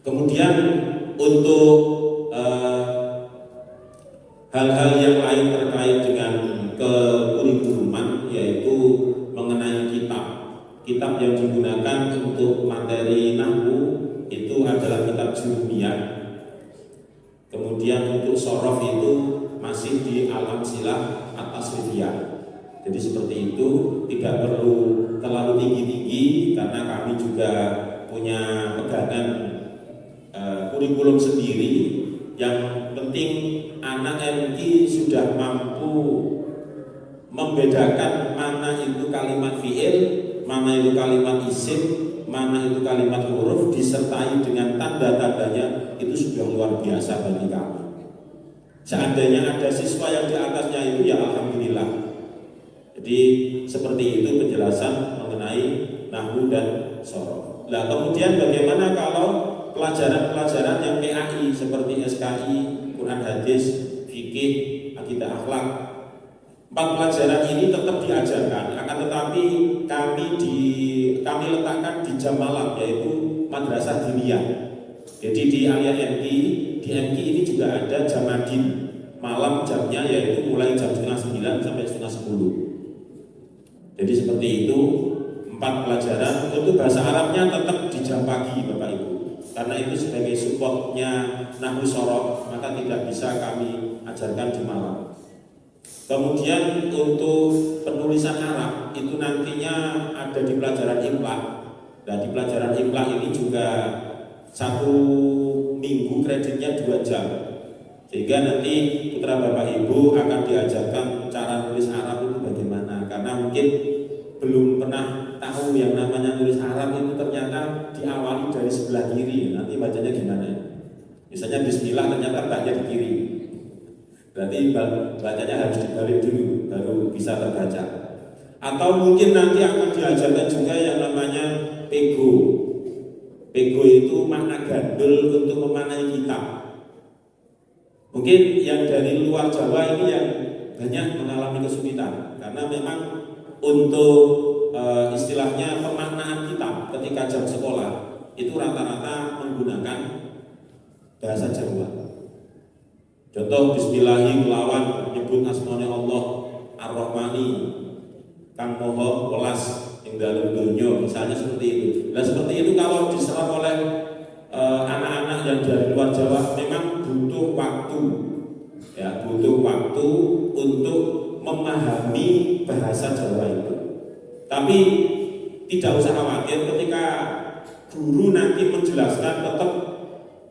Kemudian untuk hal-hal yang lain terkait dengan kekurikuluman, yaitu mengenai kitab yang digunakan untuk materi nahwu itu adalah kitab Jurumiyah. Kemudian untuk shorof itu masih di Al-Amsilah At-Tasrifiyah. Jadi seperti itu, tidak perlu terlalu tinggi-tinggi karena kami juga punya pegangan kurikulum sendiri. Yang penting anak MI sudah mampu membedakan mana itu kalimat fi'il, mana itu kalimat isim, mana itu kalimat huruf disertai dengan tanda-tandanya, itu sudah luar biasa bagi kami. Seandainya ada siswa yang di atasnya itu, ya alhamdulillah. Jadi seperti itu penjelasan mengenai nahwu dan shorof. Nah, kemudian bagaimana kalau pelajaran-pelajaran yang PAI seperti SKI, Quran hadis, fikih, akidah akhlak? 4 pelajaran ini tetap diajarkan, akan tetapi kami letakkan di jam malam, yaitu madrasah diniyah. Jadi di Aliyah MI, di MI ini juga ada jam madin malam, jamnya yaitu mulai jam 8:30 sampai 9:30. Jadi seperti itu 4 pelajaran. Untuk bahasa Arabnya tetap di jam pagi Bapak Ibu, karena itu sebagai supportnya nahwu shorof, maka tidak bisa kami ajarkan di malam. Kemudian untuk penulisan Arab itu nantinya ada di pelajaran Imlah. Nah, di pelajaran Imlah ini juga 1 minggu kreditnya 2 jam, sehingga nanti putra Bapak Ibu akan diajarkan cara nulis Arab itu bagaimana, karena mungkin belum pernah tahu yang namanya nulis Arab itu ternyata diawali dari sebelah kiri. Nanti bacanya gimana? Misalnya bismillah ternyata baca di kiri, berarti bacanya harus dibalik dulu baru bisa terbaca. Atau mungkin nanti akan diajarkan juga yang namanya pego. Pego itu makna gandul untuk memanai kitab. Mungkin yang dari luar Jawa ini yang banyak mengalami kesulitan, karena memang untuk istilahnya pemaknaan kitab ketika jam sekolah itu rata-rata menggunakan bahasa Jawa. Contoh bismillahi kelawan nyebut asmane Allah Ar-Rahmani kang moho welas, sing dalam dunia, misalnya seperti itu. Nah seperti itu kalau diserap oleh anak-anak yang dari luar Jawa memang butuh waktu, ya butuh waktu untuk memahami bahasa Jawa itu. Tapi tidak usah khawatir ketika guru nanti menjelaskan tetap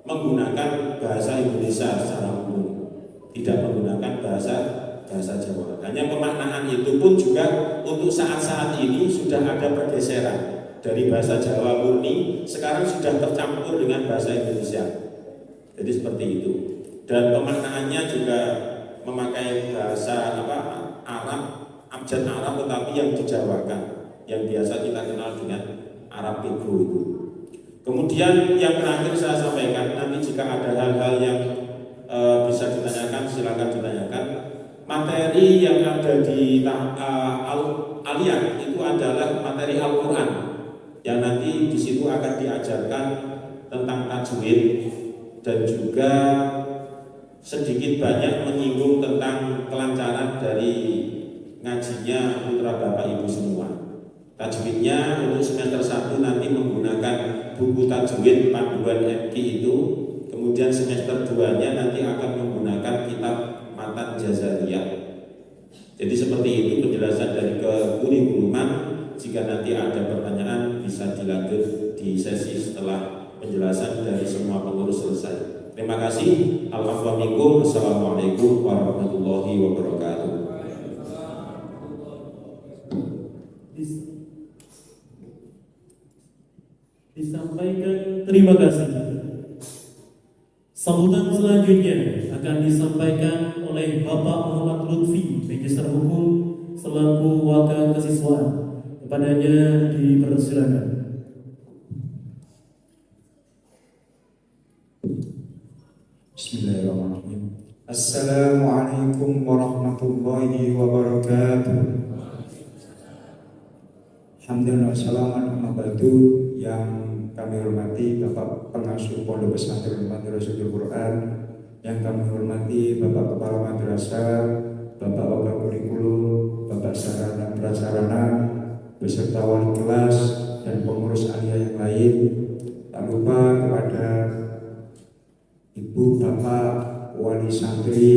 menggunakan bahasa Indonesia secara umum, tidak menggunakan bahasa Jawa. Hanya pemaknaan itu pun juga untuk saat-saat ini sudah ada pergeseran dari bahasa Jawa murni sekarang sudah tercampur dengan bahasa Indonesia. Jadi seperti itu. Dan pemaknaannya juga memakai bahasa Arab, abjad Arab tetapi yang dijawakan, yang biasa kita kenal dengan Arab Pego itu. Kemudian yang terakhir saya sampaikan, nanti jika ada hal-hal yang bisa ditanyakan silakan ditanyakan. Materi yang ada di Aliyah itu adalah materi Al-Quran yang nanti di situ akan diajarkan tentang tajwid dan juga sedikit banyak menyinggung tentang kelancaran dari ngajinya putra bapak ibu semua. Tajwidnya untuk semester 1 nanti menggunakan buku tajwid panduan MK itu, kemudian semester 2-nya nanti akan menggunakan kitab Matan Jazariyah. Jadi seperti itu penjelasan dari kekurikulum. Jika nanti ada pertanyaan bisa dilanjut di sesi setelah penjelasan dari semua pengurus selesai. Terima kasih. Al-afwa minkum. Assalamualaikum warahmatullahi wabarakatuh. Disampaikan terima kasih. Sambutan selanjutnya akan disampaikan oleh Bapak Muhammad Lutfi, Magister Hukum selaku wakil kesiswaan. Kepadanya dipersilakan. Bismillahirrahmanirrahim. Assalamualaikum warahmatullahi wabarakatuh. Alhamdulillah wassalamu ba'du. Yang kami hormati Bapak Pengasuh Pondok Pesantren Madrasatul Quran, yang kami hormati Bapak Kepala Madrasah, Bapak Wakil Kurikulum, Bapak Sarana Prasarana, beserta wali kelas dan pengurus aliyah yang lain. Tak lupa kepada Ibu Bapak wali santri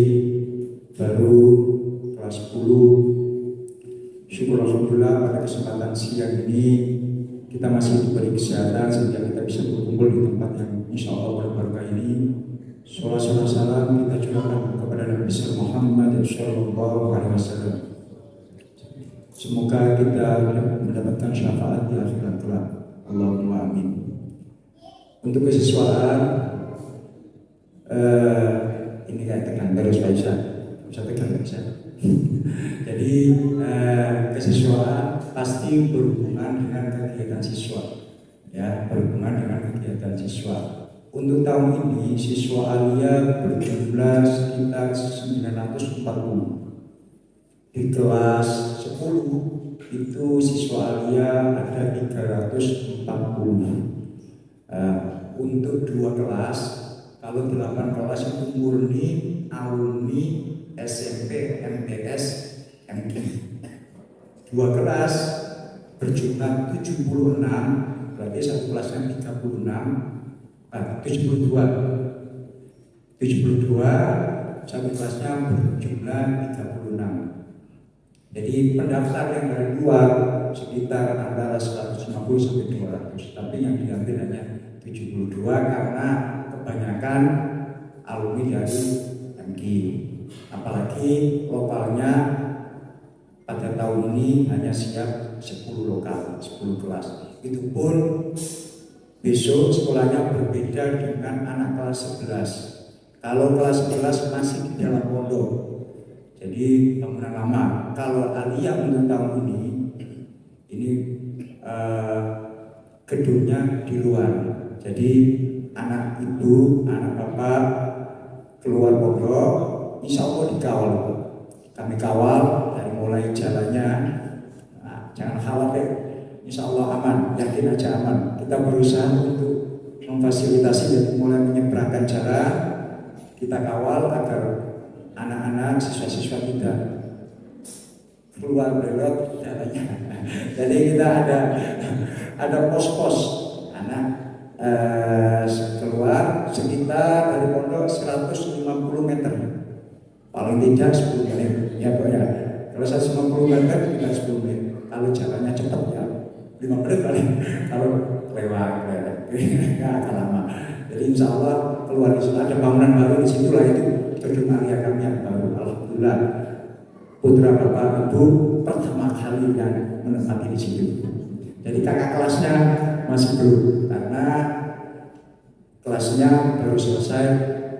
baru kelas 10. Syukur alhamdulillah pada kesempatan siang ini kita masih diberi kesehatan sehingga kita bisa berkumpul di tempat yang insya Allah berbarokah ini. Salawat salam kita curahkan kepada Nabi Muhammad sallallahu alaihi wasallam. Semoga kita mendapatkan syafaat di akhirat kelak. Allahumma amin. Untuk kesiswaan ini kayak tekan terus bisa tekan bisa. Jadi kesiswaan pasti berhubungan dengan kegiatan siswa, ya berhubungan dengan kegiatan siswa. Untuk tahun ini siswa aliyah berjumlah sekitar 940. Di kelas 10 itu siswa aliyah ada 340. Untuk 2 kelas, kalau 8 kelas itu murni alumni SMP, MTS, MK. 2 kelas berjumlah 76, berarti satu kelasnya 72, satu kelasnya berjumlah 36. Jadi pendaftar yang dari luar sekitar antara 150 sampai 200, tapi yang diambil hanya 72 karena kebanyakan alumni dari MG. Apalagi lokalnya pada tahun ini hanya siap 10 lokal, 10 kelas. Itu pun besok sekolahnya berbeda dengan anak kelas 11. Kalau kelas 11 masih di dalam pondok, jadi bangunan lama. Kalau aliyah untuk tahun ini gedungnya di luar. Jadi anak ibu, anak bapak keluar pondok, insya Allah dikawal. Kami kawal dari mulai jalannya. Nah, jangan khawatir, insya Allah aman, yakin aja aman. Kita berusaha untuk memfasilitasi dan mulai menyeberangkan jalan. Kita kawal agar anak-anak, siswa-siswa kita keluar belok jalannya. Jadi kita ada pos-pos anak keluar sekitar dari pondok 150 meter, paling tidak 10 menit ya Pak ya. Kalau 150 meter kita 10 menit, kalau jalannya cepat ya 5 menit paling, kalau lewat nggak akan lama. Jadi insya Allah keluar di sana ada bangunan baru di situ lah, itu gedung Alia kami yang baru. Alhamdulillah putra bapak ibu pertama kali yang menempati di situ. Jadi kakak kelasnya masih belum, karena kelasnya baru selesai,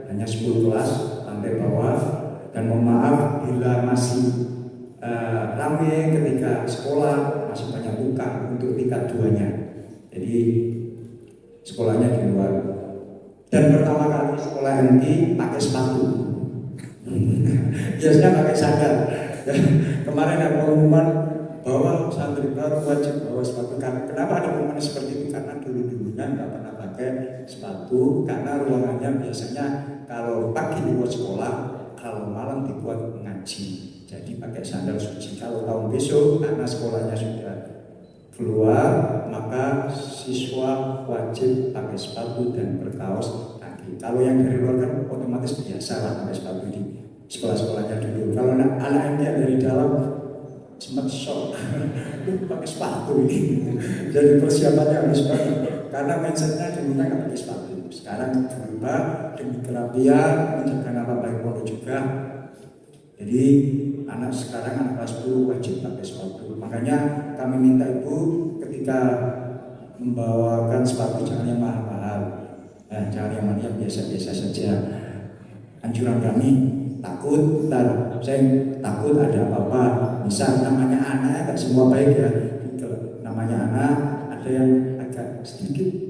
hanya 10 kelas lantai bawah. Dan mohon maaf bila masih ramai ketika sekolah, masih banyak tukang untuk tingkat 2-nya. Jadi sekolahnya di luar. Dan pertama kali sekolah MT pakai sepatu. Biasanya pakai sandal. Kemarin ada pengumuman bahwa santri baru wajib bawa sepatu. Kenapa ada pengumuman seperti itu? Karena dulu-dulunya nggak pernah pakai sepatu, karena ruangannya biasanya kalau pagi dibuat sekolah, kalau malam dibuat mengaji. Jadi pakai sandal suci. Kalau tahun besok karena sekolahnya sudah keluar, maka siswa wajib pakai sepatu dan berkaos kaki. Kalau yang dari luar kan otomatis biasa lah pakai sepatu di sekolah-sekolahnya dulu. Kalau anak yang dari dalam sempat shock, pakai sepatu ini. Jadi persiapannya harus banget, karena mindsetnya dulunya nggak pakai sepatu. Sekarang berubah demi kerapian, mencegah nama baik pondok juga. Jadi anak sekarang anak kelas 10 wajib pakai sepatu. Makanya kami minta ibu ketika membawakan sepatu jangan yang mahal-mahal, jangan yang biasa-biasa saja. Anjuran kami, takut saya takut ada apa-apa. Misal namanya anak, tak semua baik ya. Namanya anak ada yang agak sedikit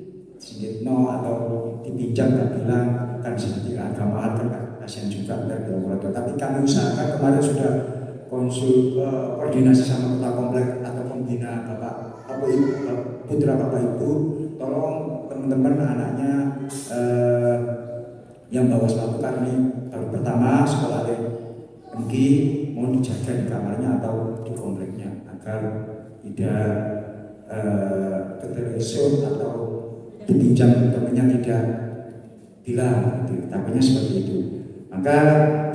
no atau dipinjam tak bilang kan sedikit agak mahal kan kasihan juga dari orang tua. Tapi kami usahakan, kemarin sudah koordinasi sama kota komplek atau pembina bapak putra bapak ibu, tolong teman-teman anaknya yang bawa sepatu, karena ini baru pertama sekolah MG, mohon dijaga di kamarnya atau di kompleknya agar tidak keteresur atau dipinjam temannya tidak bilang, takutnya seperti itu. Maka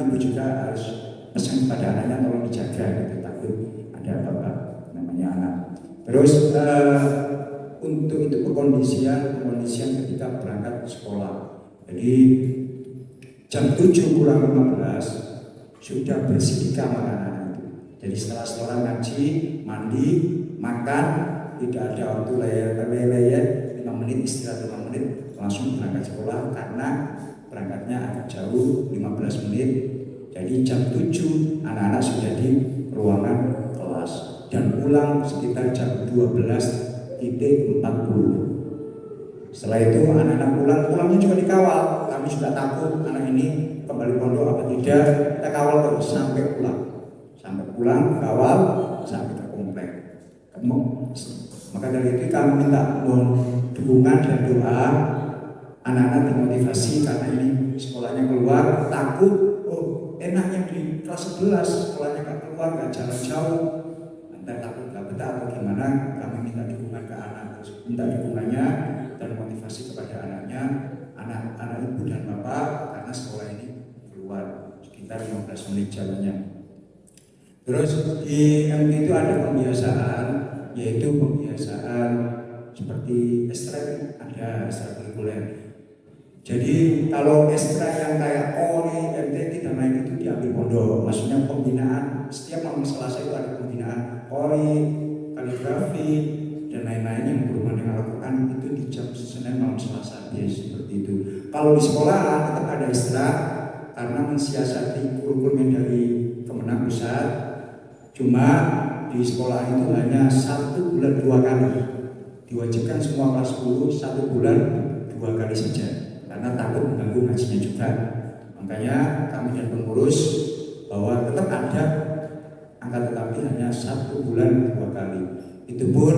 ibu juga harus pesan kepada anaknya tolong dijaga, gitu, takut ada apa-apa namanya anak. Terus untuk itu kondisian ketika berangkat ke sekolah. Jadi jam 7 kurang 15 sudah bersih di kamar anak-anak itu. Jadi setelah ngaji, mandi, makan, tidak ada waktu leyeh 5 menit, istirahat 5 menit, langsung berangkat sekolah, karena berangkatnya agak jauh 15 menit. Jadi jam 7 anak-anak sudah di ruangan kelas dan pulang sekitar jam 12.40. Setelah itu anak-anak pulangnya juga dikawal. Kami juga takut anak ini kembali pondok apa tidak, kita kawal terus sampai pulang kawal sampai ke komplek. Maka dari itu kami minta dukungan dan doa, anak-anak dimotivasi, karena ini sekolahnya keluar, takut enaknya di kelas 11 sekolahnya nggak keluar, nggak jalan jauh, entah takut nggak betah atau gimana. Kami minta dukungan ke anak, minta dukungannya dan motivasi kepada anaknya, anak ibu dan bapak, karena sekolah ini keluar sekitar 15 menit jalannya. Terus di MT itu ada pembiasaan, yaitu pembiasaan seperti ada ekstrakurikuler. Jadi kalau ekstra yang kayak ORI, MT dan lain itu diambil pondok. Maksudnya pembinaan, setiap malam Selasa itu ada pembinaan ORI, kaligrafi dan lain-lain yang berhubungan dengan Al-Quran, itu di jam Senin malam Selasa, ya seperti itu. Kalau di sekolah tetap ada ekstra, karena mensiasati kurikulum dari Kemenang Pusat. Cuma di sekolah itu hanya 1 bulan 2 kali. Diwajibkan semua kelas 10 1 bulan 2 kali saja, karena takut mengganggu ngajinya juga. Makanya kami dan pengurus bahwa tetap ada angka, tetapi hanya 1 bulan 2 kali. Itu pun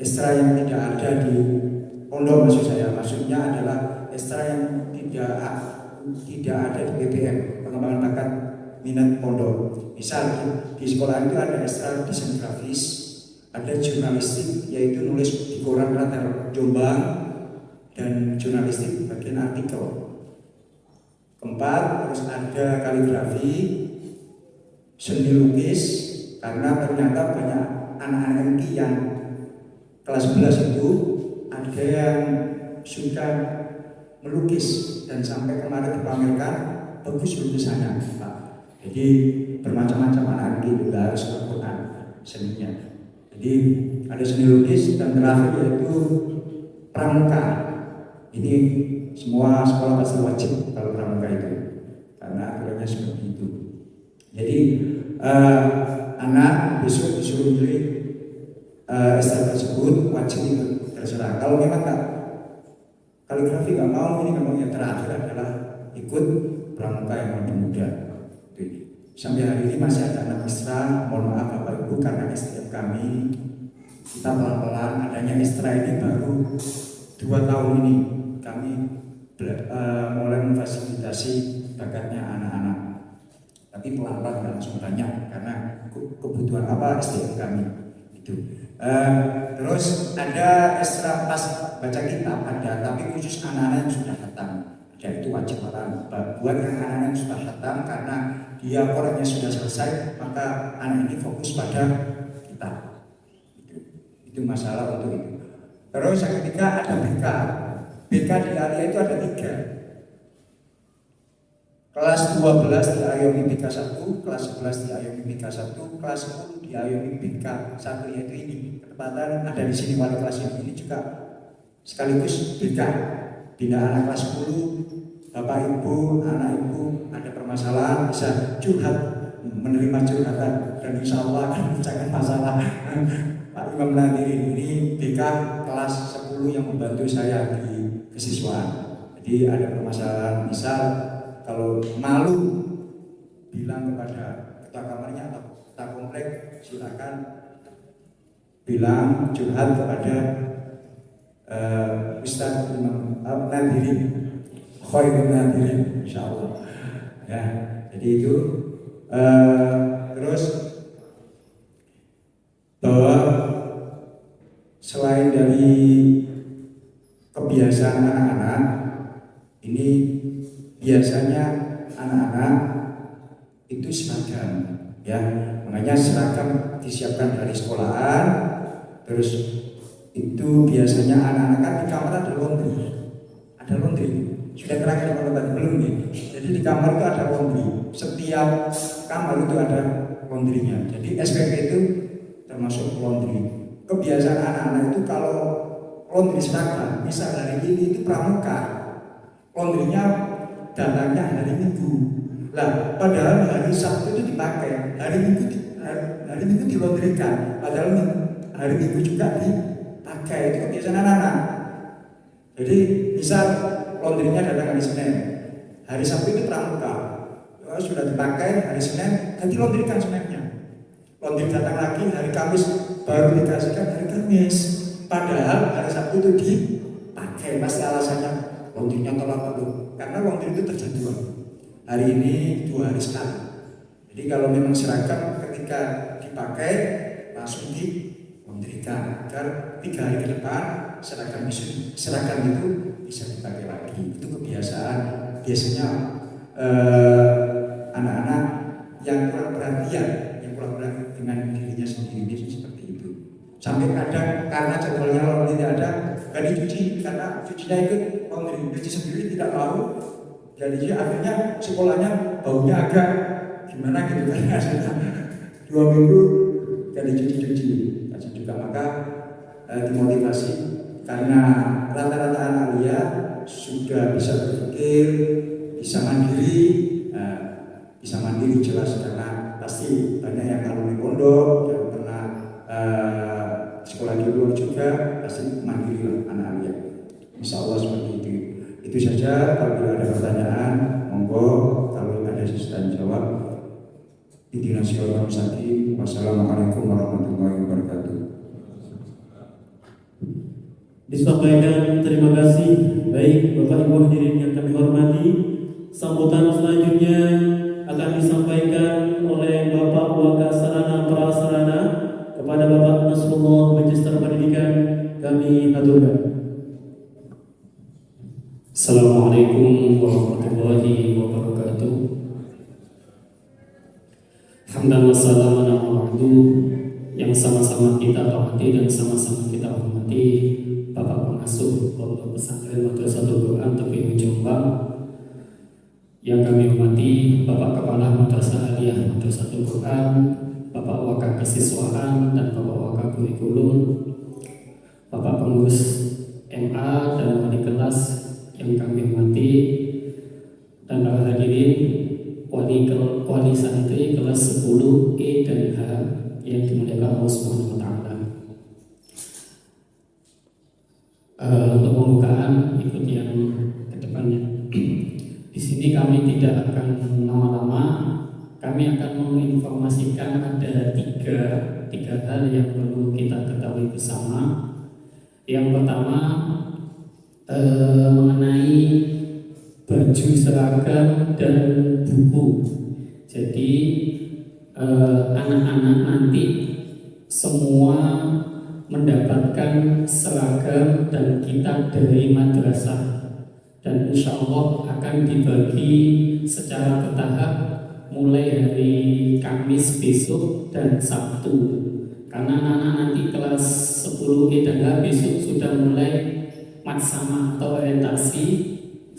ekstra yang tidak ada di pondok, maksudnya adalah ekstra yang tidak ada di PPM, pengembangan bakat minat pondok. Misal di sekolah itu ada ekstra desain grafis, ada jurnalistik, yaitu nulis di koran Latar Jombang, dan jurnalistik bagian artikel. Keempat, terus ada kaligrafi, seni lukis, karena ternyata banyak anak-anak MI yang kelas 11 itu ada yang suka melukis, dan sampai kemarin dipamerkan bagus lukisannya, Pak. Jadi bermacam-macam anak MI juga harus Al-Quran seninya. Jadi ada seni lukis, dan terakhir yaitu pramuka. Ini semua sekolah pasti wajib kalau pramuka itu, karena aturannya seperti itu. Jadi anak besok disuruh pilih STM tersebut, wajib itu terserah. Kalau memang kaligrafi nggak mau, ini memang yang terakhir adalah ikut pramuka yang lebih muda. Sampai hari ini masih ada anak Isra, mohon maaf Bapak Ibu, karena STM kami kita pelan-pelan adanya Isra ini baru 2 tahun ini kami mulai memfasilitasi bakatnya anak-anak. Tapi pelan-pelan nggak langsung banyak karena kebutuhan STM kami itu. Terus ada Isra pas baca kitab ada, tapi khusus anak-anak yang sudah khatam. Dan itu wajib buat yang anak-anak yang sudah khatam, karena dia Qurannya sudah selesai, maka anak ini fokus pada kitab. Itu masalah untuk itu. Terus yang ketiga ada BK. BK di Alia itu ada 3. Kelas 12 diayomi BK 1, kelas 11 diayomi BK 1, kelas 10 diayomi BK 1, yaitu ini. Ketepatan ada di sini wali kelas ini juga sekaligus BK. Bila anak kelas 10, Bapak Ibu, anak Ibu ada permasalahan bisa curhat, menerima curhatan, dan insya Allah akan memecahkan masalah. Pak Imam Nadiri ini BK kelas 10 yang membantu saya di kesiswaan. Jadi ada permasalahan, misal kalau malu bilang kepada ketua kamarnya atau ketua komplek, silakan bilang curhat kepada Ustaz Imam Nadiri, Khairul Nadiri, insya Allah. Ya, jadi itu. Terus bahwa selain dari kebiasaan anak-anak, ini biasanya anak-anak itu seragam, ya, makanya seragam disiapkan dari sekolahan. Terus itu biasanya anak-anak kan di kamar ada laundry, sudah terakhir kalau tadi belum nih. Jadi di kamar itu ada laundry, setiap kamar itu ada laundrynya. Jadi SPP itu termasuk laundry. Kebiasaan anak-anak itu kalau laundry seragam, misal hari ini itu pramuka, laundrynya datangnya hari Minggu. Lah, padahal hari Sabtu itu dipakai, hari Minggu dilaundrykan, padahal hari Minggu juga dipakai. Itu kebiasaan anak-anak. Jadi misal laundrynya datang hari Senin, hari Sabtu itu pramuka, sudah dipakai hari Senin, nanti laundrykan Seninnya. Laundry datang lagi hari Kamis, baru dikasihkan hari Kamis. Padahal hari Sabtu itu dipakai, pasti alasannya laundrynya tolak dulu, karena laundry itu terjadwal. Hari ini 2 hari sekali. Jadi kalau memang seragam ketika dipakai langsung dilaundrykan, agar 3 hari ke depan seragam itu bisa dipakai lagi. Itu kebiasaan biasanya anak-anak yang kurang perhatian dengan dirinya sendiri, seperti itu. Sampai kadang karena jadwalnya laundry tidak ada, gak dicuci, karena cucinya ikut laundry, cuci sendiri tidak mau. Jadi akhirnya sekolahnya baunya agak gimana gitu kan, 2 minggu gak dicuci kasih juga. Maka dimotivasi, karena rata-rata anak Alia sudah bisa berpikir, bisa mandiri jelas, karena pasti banyak yang alumni pondok yang pernah sekolah di luar juga, pasti mandiri lah anak Alia. Insya Allah seperti itu. Itu saja. Kalau ada pertanyaan, monggo. Kalau ada sisa jawab. Ihdinas siratal mustaqim. Wassalamualaikum warahmatullahi wabarakatuh. Disampaikan terima kasih. Baik Bapak Ibu hadirin yang kami hormati, sambutan selanjutnya akan disampaikan oleh Bapak Wakasarana Prasarana kepada Bapak Nasrullah kami aturkan. Assalamualaikum warahmatullahi wabarakatuh. Hamdan wa salaman ala ba'du. Yang sama-sama kita taati dan sama-sama kita hormati Bapak Pengasuh Pondok Pesantren Madrasatul Quran Tepi Jombang, yang kami hormati Bapak Kepala Madrasah Aliyah Madrasatul Quran, Bapak Wakil Kesiswaan dan Bapak Wakil Kurikulum, Bapak Pengurus MA dan wali kelas yang kami hormati, dan para hadirin wali santri kelas 10 E dan H yang dimuliakan Allah Subhanahu wa taala. Untuk pembukaan ikut yang kedepannya. Di sini kami tidak akan lama-lama. Kami akan menginformasikan ada tiga hal yang perlu kita ketahui bersama. Yang pertama mengenai baju seragam dan buku. Jadi anak-anak nanti semua mendapatkan seragam dan kitab dari madrasah, dan insya Allah akan dibagi secara bertahap mulai hari Kamis besok dan Sabtu. Karena anak-anak nanti kelas 10 E dan H besok sudah mulai matsama atau orientasi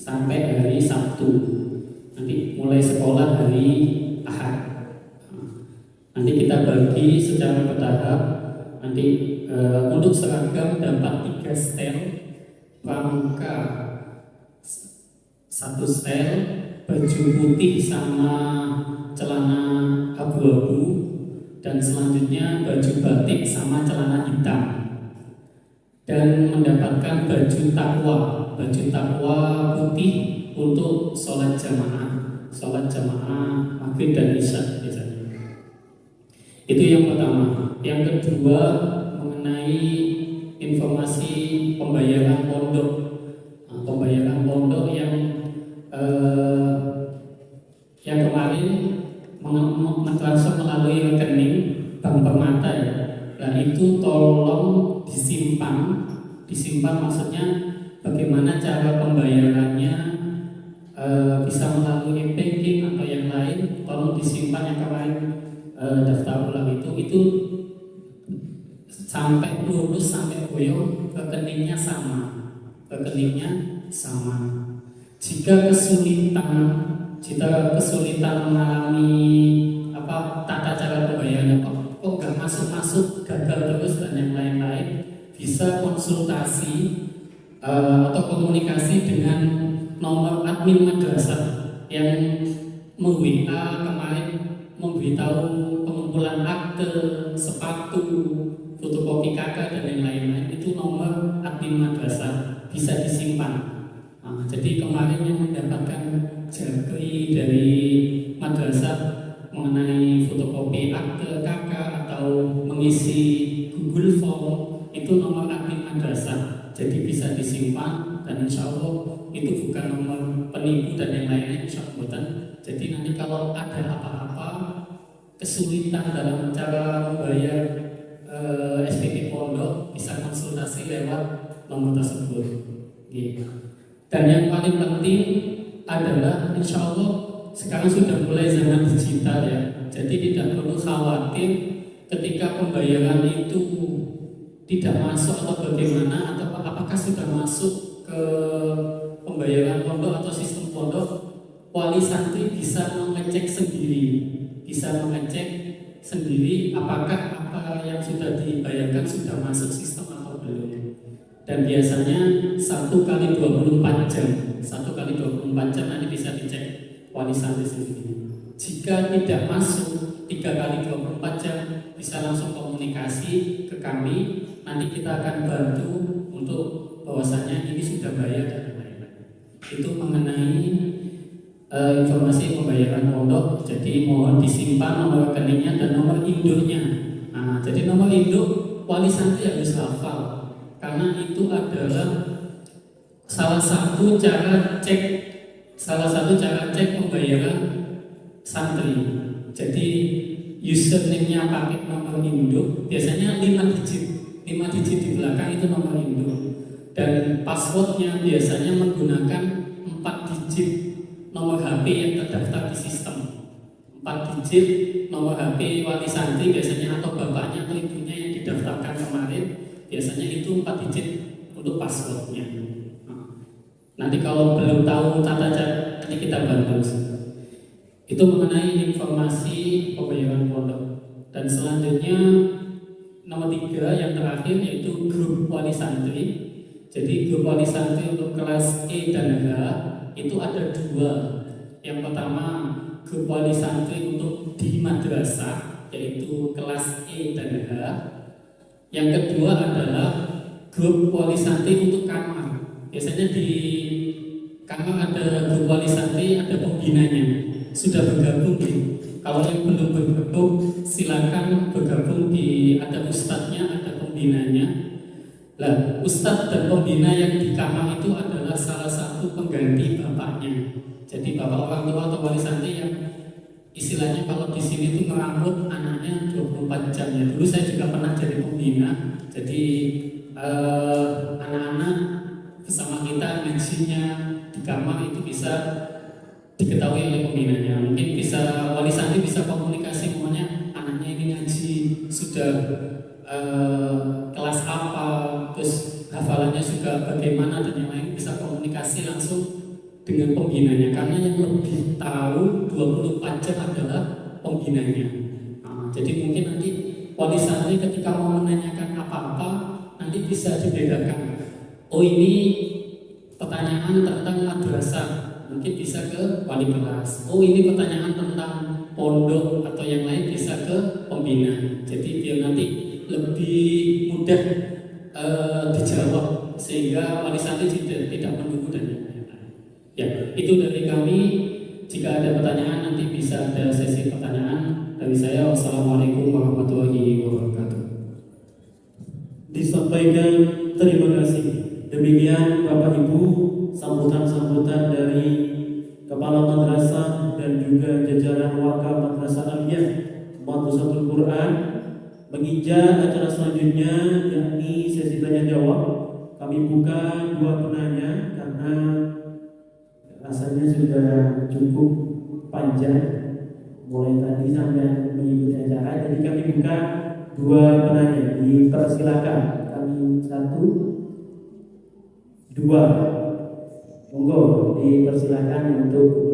sampai hari Sabtu. Nanti mulai sekolah hari Ahad. Nanti kita bagi secara bertahap. Nanti untuk seragam dapat 3 setel, pramuka 1 setel, baju putih sama celana abu-abu, dan selanjutnya baju batik sama celana hitam. Dan mendapatkan baju takwa putih untuk sholat jamaah maghrib dan isya biasanya. Itu yang pertama. Yang kedua mengenai informasi pembayaran pondok. Pembayaran pondok yang kemarin mentransfer melalui rekening Bank Permata ya. Nah itu tolong disimpan maksudnya bagaimana cara pembayarannya, bisa melalui banking atau yang lain, tolong disimpan. Yang kemarin daftar ulang itu sampai lulus sampai goyong rekeningnya sama. Jika kesulitan mengalami tata cara pembayarannya kok nggak masuk gagal terus dan yang lain-lain, bisa konsultasi atau komunikasi dengan nomor admin madrasah yang meng-WA kemarin memberitahu pengumpulan akte, sepatu, fotokopi kakak dan yang lain-lain. Itu nomor admin madrasah, bisa disimpan. Jadi kemarin yang mendapatkan jagri dari madrasah mengenai fotokopi akte kakak atau mengisi Google Form, itu nomor admin madrasah, jadi bisa disimpan. Dan insya Allah itu bukan nomor penipu dan yang lainnya, insya Allah. Jadi nanti kalau ada apa-apa kesulitan dalam cara membayar SPP pondok, bisa konsultasi lewat nomor tersebut gitu. Dan yang paling penting adalah insya Allah sekarang sudah mulai zaman digital ya. Jadi tidak perlu khawatir ketika pembayaran itu tidak masuk atau bagaimana, atau apakah sudah masuk ke pembayaran pondok atau sistem pondok. Wali santri bisa mengecek sendiri apakah apa yang sudah dibayarkan sudah masuk sistem atau belum. Dan biasanya 1 kali 24 jam nanti bisa dicek wali santri sendiri. Jika tidak masuk 3 kali 24 jam, bisa langsung komunikasi ke kami. Nanti kita akan bantu untuk bahwasanya ini sudah bayar dan lain-lain. Itu mengenai informasi pembayaran pondok. Jadi mohon disimpan nomor rekeningnya dan nomor induknya. Jadi nomor induk wali santri harus hafal, karena itu adalah salah satu cara cek pembayaran santri. Jadi username-nya pakai nomor induk, biasanya 5 5 digit di belakang itu nomor induk. Dan passwordnya biasanya menggunakan 4 digit nomor HP yang terdaftar di sistem. 4 digit nomor HP wali santri biasanya atau bapaknya atau ibunya yang didaftarkan kemarin, biasanya itu 4 digit untuk passwordnya. Nanti kalau belum tahu tata cara, nanti kita bantu. Itu mengenai informasi pembayaran pondok. Dan selanjutnya nomor 3 yang terakhir yaitu grup wali santri. Jadi grup wali santri untuk kelas E dan H itu ada 2. Yang pertama grup wali santri untuk di madrasah yaitu kelas E dan H. Yang kedua adalah grup wali santri untuk kamar. Biasanya di kamar ada grup wali santri, ada pembinanya. Sudah bergabung nih. Kalau yang belum bergabung silakan bergabung di ada ustadznya, ada pembinanya. Lah, ustadz dan pembina yang di kamar itu adalah salah satu pengganti bapaknya. Jadi bapak orang tua atau wali santri yang istilahnya kalau di sini itu merangkut anaknya 24 jam ya. Dulu saya juga pernah jadi pembina. Jadi anak-anak bersama kita ngajinya di kamar itu bisa diketahui oleh pembinanya. Mungkin bisa wali santri bisa komunikasi namanya anaknya ini ngaji sudah kelas apa, terus hafalannya juga bagaimana dan yang lain, bisa komunikasi langsung dengan pembinanya karena yang lebih tahu 24 jam adalah pembinanya. Jadi mungkin nanti wali santri ketika mau menanyakan apa-apa nanti bisa dibedakan. Oh ini pertanyaan tentang madrasah, mungkin bisa ke wali kelas. Oh ini pertanyaan tentang pondok atau yang lain bisa ke pembina. Jadi biar nanti lebih mudah dijawab sehingga wali santri tidak menunggu dan lain-lain. Ya, itu dari kami. Jika ada pertanyaan nanti bisa ada sesi pertanyaan dari saya. Wassalamualaikum warahmatullahi wabarakatuh. Disampaikan terima kasih. Demikian Bapak Ibu sambutan-sambutan dari Kepala Madrasah dan juga jajaran Wakaf Madrasah Aliyah Madrasatul Quran. Menginjak acara selanjutnya yakni sesi tanya jawab. Kami buka 2 penanya karena rasanya sudah cukup panjang mulai tadi sampai mengikuti acara. Jadi kami buka 2 penanya. Dipersilakan. Kami 1, 2. Monggo dipersilakan untuk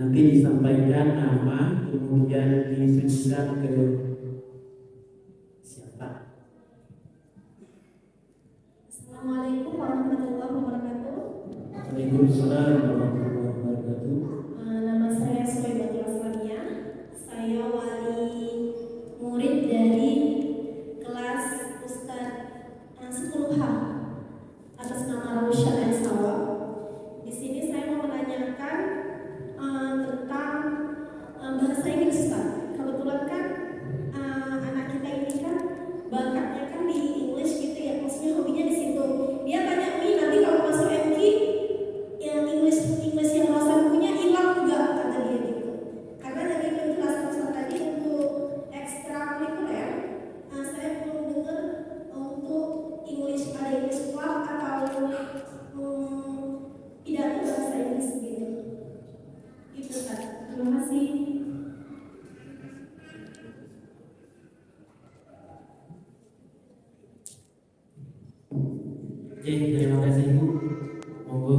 nanti disampaikan nama, kemudian ditujukan ke siapa. Assalamualaikum warahmatullahi wabarakatuh. Waalaikumsalam warahmatullahi wabarakatuh. Nama saya Suwaibatul Aslamia. Saya wali murid dari kelas Ustadz 10H atas nama Rusyad Al-Sawa. Di sini saya mau menanyakan tentang bahasa Inggris, Ustaz. Kebetulan kan anak kita ini kan bakatnya kan di English gitu ya, maksudnya hobinya di situ. Dia tanya, "Mi, nanti kalau masuk MK yang English yang Rosan punya hilang enggak?" kata dia gitu. Karena dari penjelasan Ustaz tadi untuk ekstrakurikuler, saya belum dengar untuk English ada English club atau pidato bahasa Inggris gitu. Itu Ustaz. Terima kasih. Oke, terima kasih Bu. Monggo.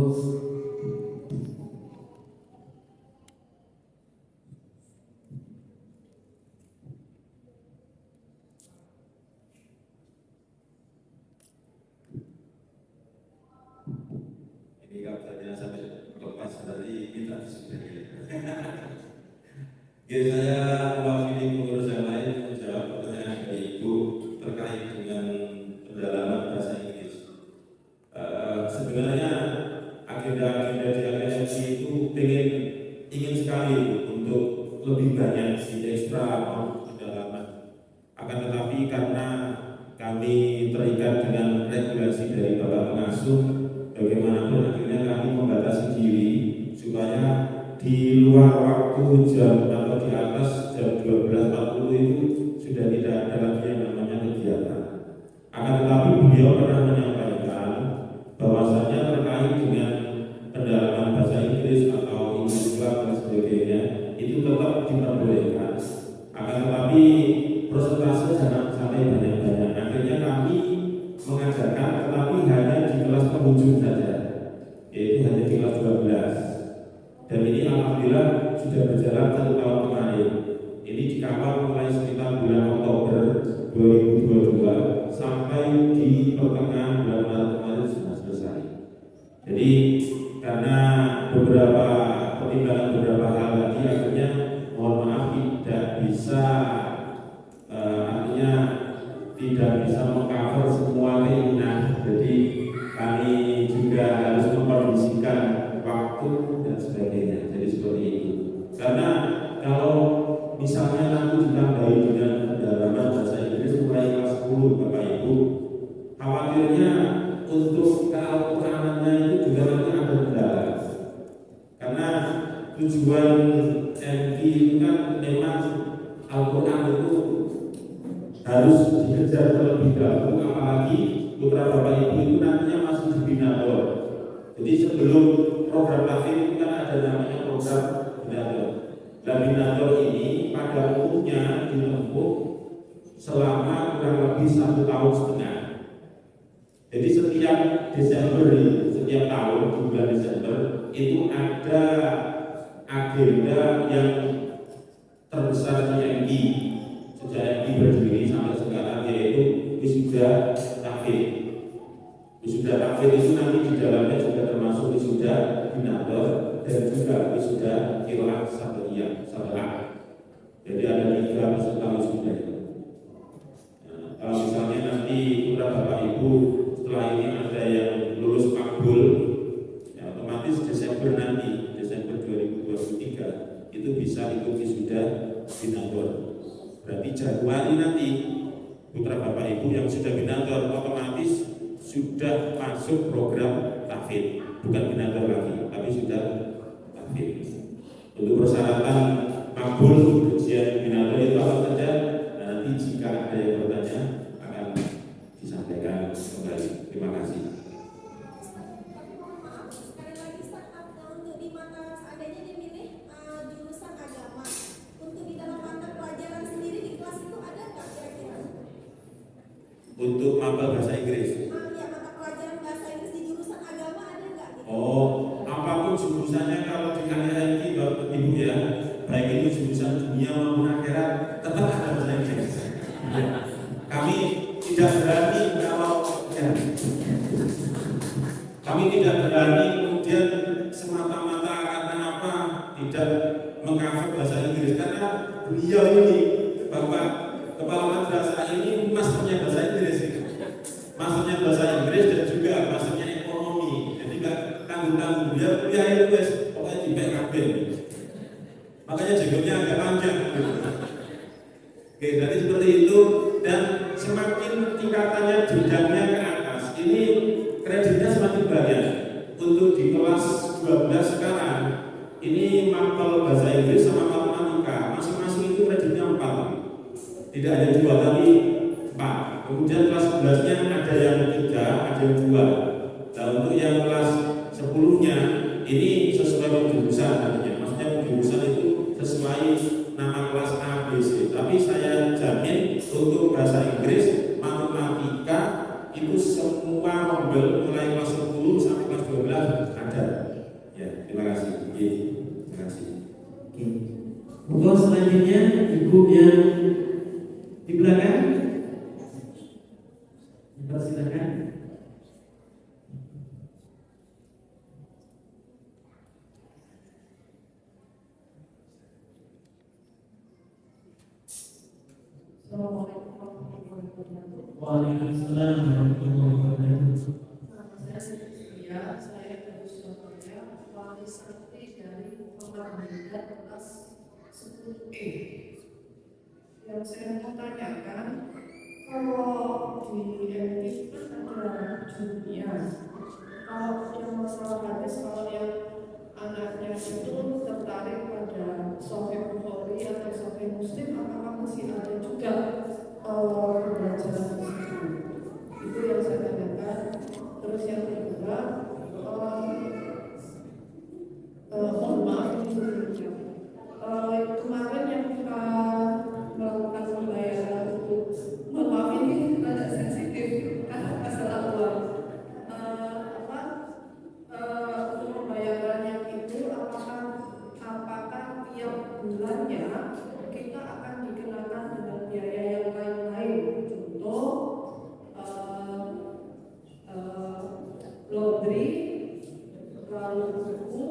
Ini kalau tanya sampai lepas dari kita Oke, saya mewakili pengurus yang lain menjawab pertanyaan dari Ibu terkait dengan pendalaman bahasa Inggris. Sebenarnya agenda-agenda di LSI itu ingin sekali untuk lebih banyak di ekstra pendalaman. Akan tetapi karena kami terikat dengan regulasi dari Bapak Pengasuh, bagaimanapun akhirnya kami membatasi diri supaya di luar waktu jam atau di atas jam 12.40 itu sudah tidak ada lagi yang namanya kegiatan. Akan tetapi beliau pernah menyampaikan bahwasanya terkait dengan pendalaman bahasa Inggris atau English Club dan sebagainya itu tetap diperbolehkan. Akan tetapi persentase jangan sampai banyak-banyak. Akhirnya kami mengajarkan tetapi hanya di kelas penghujung saja, yaitu hanya di kelas 12. Dan ini alhamdulillah sudah berjalan 1 tahun kemarin. Ini dikawal mulai sekitar bulan Oktober 2022 sampai di pertengahan bulan Maret kemarin sudah selesai. Jadi karena beberapa pertimbangan beberapa hal tadi akhirnya mohon maaf tidak bisa artinya tidak bisa mengcover semua keinginan. Jadi kami juga harus mengkondisikan waktu dan sebagainya. Jadi seperti itu. Karena kalau misalnya nanti ditambahi dengan pendalaman bahasa Inggris mulai kelas 10 Bapak Ibu, khawatirnya untuk kealquranannya itu juga nanti ada kendala. Karena tujuan MK itu kan memang Al-Quran itu harus dikejar terlebih dahulu, apalagi putra Bapak Ibu itu nantinya masih di Binator. Jadi sebelum program tahfidz itu kan ada namanya program Binator. Dan Binator ini pada umumnya ditempuh selama kurang lebih 1,5 tahun. Jadi setiap Desember, setiap tahun di bulan Desember itu ada agenda yang terbesar di MI sejak MI berdiri sampai sekarang, yaitu wisuda tahfidz. Wisuda tahfidz itu nanti di dalamnya juga termasuk wisuda Binator dan juga wisuda qiraat sabariyah sabalah. Jadi ada 3 peserta wisuda itu. Nah, kalau misalnya nanti putra Bapak Ibu setelah ini ada yang lulus makbul, ya otomatis Desember nanti, Desember 2023 itu bisa ikut wisuda Binator. Berarti Januari nanti putra Bapak Ibu yang sudah Binator otomatis sudah masuk program tahfidz, bukan Binator lagi, tapi sudah tahfidz. Untuk persyaratan makbul ujian Binator itu apa saja? Nah, nanti jika ada yang bertanya akan disampaikan kembali. Terima kasih. Sekali lagi Ustaz, untuk di mata seandainya dimilih jurusan agama, untuk di dalam mata pelajaran sendiri di kelas itu ada nggak kira-kira? Untuk mapel bahasa Inggris. Ya, mata pelajaran bahasa Inggris di jurusan agama ada nggak? Oh, apapun jurusannya kalau di KNI Bapak Ibu ya, baik itu jurusan dunia maupun akhirat, tetap ada bahasa Inggris. Ya. Kami tidak berani kalau ya, kami tidak berani kemudian semata-mata karena apa tidak mengcover bahasa Inggris, karena beliau ini Bapak Kepala Madrasah ini masternya bahasa Inggris, masternya bahasa Inggris dan juga masternya ekonomi. Jadi nggak tanggung-tanggung dia kuliah itu guys, pokoknya di PKB. Makanya jenggotnya agak panjang. Oke, jadi seperti itu. Dan semakin tingkatannya jenjangnya ke atas, ini kreditnya semakin banyak. Untuk di kelas 12 sekarang, ini mapel bahasa Inggris sama matematika, masing-masing itu kreditnya 4. Tidak ada 2 tapi 4. Kemudian kelas 11-nya ada yang 3, ada yang 2. Nah, untuk yang kelas 10-nya ini sesuai jurusan artinya. Maksudnya jurusan itu sesuai nama kelas A, B, C. Tapi saya jamin untuk bahasa Inggris, matematika itu semua mobil mulai kelas 10 sampai kelas 12 ada. Ya, terima kasih. Terima kasih. Oke. Untuk selanjutnya Ibu yang di belakang, dipersilakan. Assalamualaikum warahmatullahi wabarakatuh. Waalaikumsalam warahmatullahi wabarakatuh. Nama saya Siti, saya dari Surabaya, wali santri dari Muhammadiyah kelas 10E. Yang saya mau tanyakan, Kalau di MT kan ada dunia. Kalau yang masalah hadis, kalau yang anaknya itu tertarik pada Sahih Bukhari atau Sahih Muslim, apakah masih ada juga pembelajaran di situ? Itu yang saya tanyakan. Terus yang kedua, mohon maaf ini sebelumnya. Kemarin yang kita melakukan pembayaran untuk, mohon maaf ini agak sensitif karena masalah uang. Untuk pembayaran yang itu apakah tiap bulannya kita akan dikenakan dengan biaya yang lain-lain, contoh laundry, lalu buku,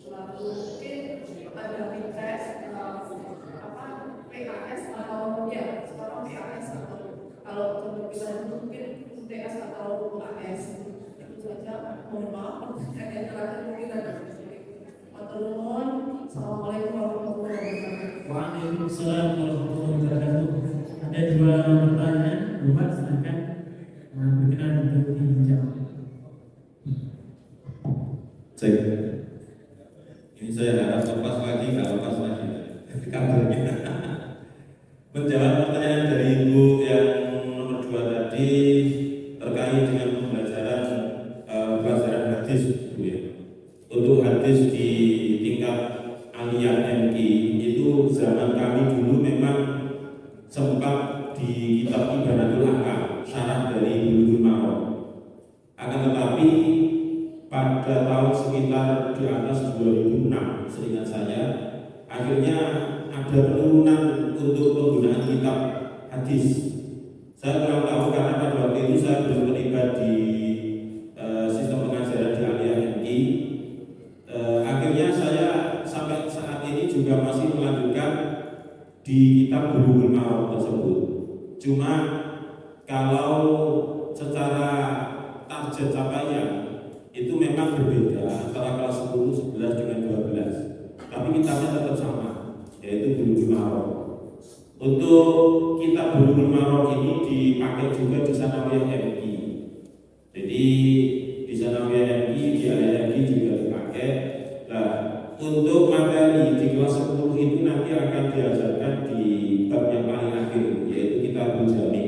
lalu mungkin ada tes PAS atau ya sekarang PAS atau kalau untuk kita mungkin UTS atau UAS. Itu saja, mohon maaf yang terakhir mungkin ada Maturnuhun. Assalamualaikum warahmatullahi wabarakatuh. Waalaikumsalam warahmatullahi wabarakatuh. Ada dua pertanyaan, Bapak silakan berkenan untuk dijawab. Cek. Ini saya harap lepas lagi, nggak lepas lagi. Kabarnya. Menjawab pertanyaan dari Ibu yang nomor 2 tadi terkait dengan pelajaran hadis, Bu ya. Untuk hadis di tingkat aliyah MI itu zaman kami dulu memang sempat di kitab Ibanatul Ahkam, syarah dari Bulughul Maram. Akan tetapi pada tahun sekitar di atas 2006 seingat saya, akhirnya ada penurunan untuk penggunaan kitab hadis. Saya kurang tahu karena pada waktu itu saya belum terlibat di sistem pengajaran di aliyah MI. Akhirnya saya sampai saat ini juga masih melanjutkan di kitab Bulughul Maram tersebut. Cuma kalau secara target capaian itu memang berbeda antara kelas 10, 11 dengan 12. Tapi kitabnya tetap sama, yaitu Bulughul Maram. Untuk kitab Bulughul Maram ini dipakai juga di Sanawiyah MI. Jadi di Sanawiyah MI, di aliyah MI juga dipakai. Nah, untuk materi di kelas 10 itu nanti akan diajarkan di bab yang paling akhir, yaitu kitab Jami,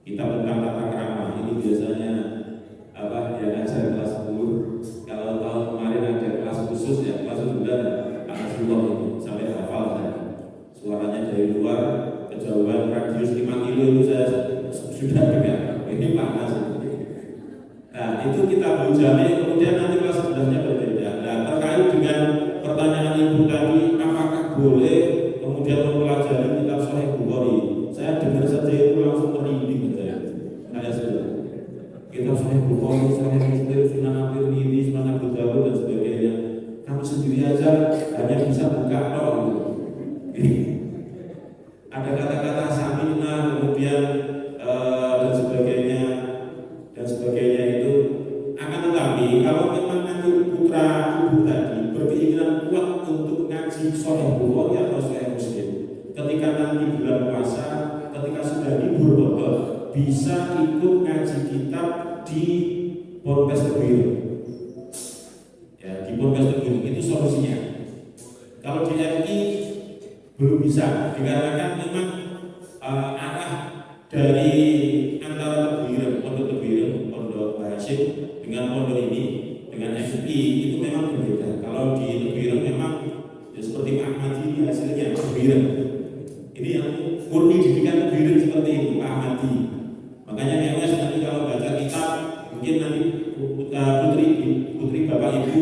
kitab tentang tata krama. Ini biasanya yang ajar kelas 10. Kalau tahun kemarin ada kelas khusus ya, kelas bulan anak sekolah ini sampai hafal saya. Suaranya dari luar, kejauhan radius 5 kilo itu saya sudah dengar. Ini panas. Nah, itu kitab Jami. Kemudian nanti kelas 11-nya berbeda. Nah, terkait dengan pertanyaan Ibu tadi, apakah boleh kemudian mempelajari kitab Sahih Bukhari? Saya dengar saja itu langsung merinding saya sudah. Kitab Sahih Bukhari, Sahih Muslim, Sunan At-Tirmidzi, Sunan Abu Dawud dan sebagainya. Kamu sendiri aja hanya bisa buka tok gitu. Ada kata-kata samina, kemudian dan sebagainya itu. Akan tetapi kalau memang nanti putra ibu tadi berkeinginan kuat untuk ngaji Sahih Bukhari atau Sahih Muslim, ketika nanti bulan puasa, ketika sudah libur total, bisa ikut ngaji kitab di Ponpes Teguire. Ya, di Ponpes Teguire itu solusinya. Kalau di MI belum bisa, dikarenakan memang arah dari antara Teguire, Pondok Hasyim dengan pondok ini, dengan MI itu memang berbeda. Kalau di Teguire memang ya seperti Ahmadi hasilnya Teguire. Ini yang murni didikan Teguire seperti itu, Ahmadi. Makanya MS nanti kalau baca kitab, mungkin nanti putri bapak ibu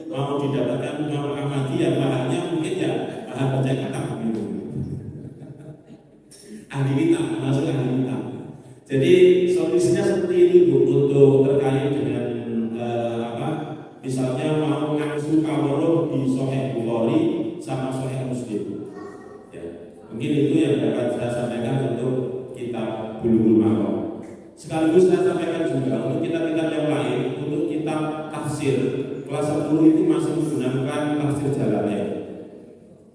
mau didapatkan mau Ahmadiyah, bahannya mungkin ya bahan baca kitab gitu. Ahli kitab, masuk ahli kitab. Jadi solusinya seperti itu Bu, untuk terkait dengan misalnya mau ngangsu kawruh di Sahih Bukhari sama Sahih Muslim. Ya, mungkin itu yang dapat saya sampaikan untuk kitab Bulughul Maram. Sekaligus saya sampaikan juga untuk kitab-kitab yang lain, untuk kitab tafsir kelas 10 itu masih menggunakan tafsir Jalalain.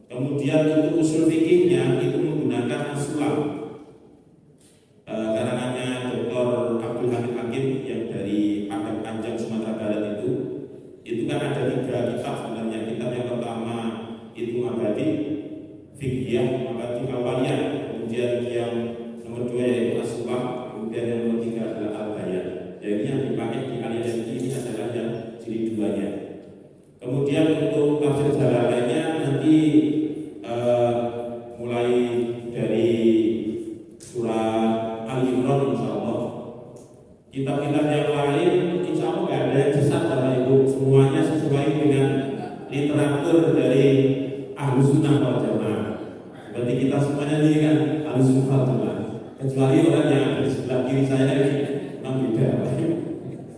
Kemudian untuk usul fikihnya itu menggunakan As-Sulam. berarti fikih maka awalnya, kemudian yang nomor 2 yaitu as-suwak, kemudian yang nomor 3 adalah al-bayan. Jadi yang dipakai di kalian ini adalah yang jilid 2-nya. Kemudian untuk tafsir jalalanya nanti mulai dari surah Al-Imran insyaallah. Kitab-kitab yang lain insyaallah nggak ada yang sesat Bapak Ibu, semuanya sesuai dengan literatur dari Ahlus Sunnah wal Jamaah. Berarti kita semuanya ini kan Ahlus Sunnah wal Jamaah. Kecuali orang yang ada di sebelah kiri saya ini memang beda.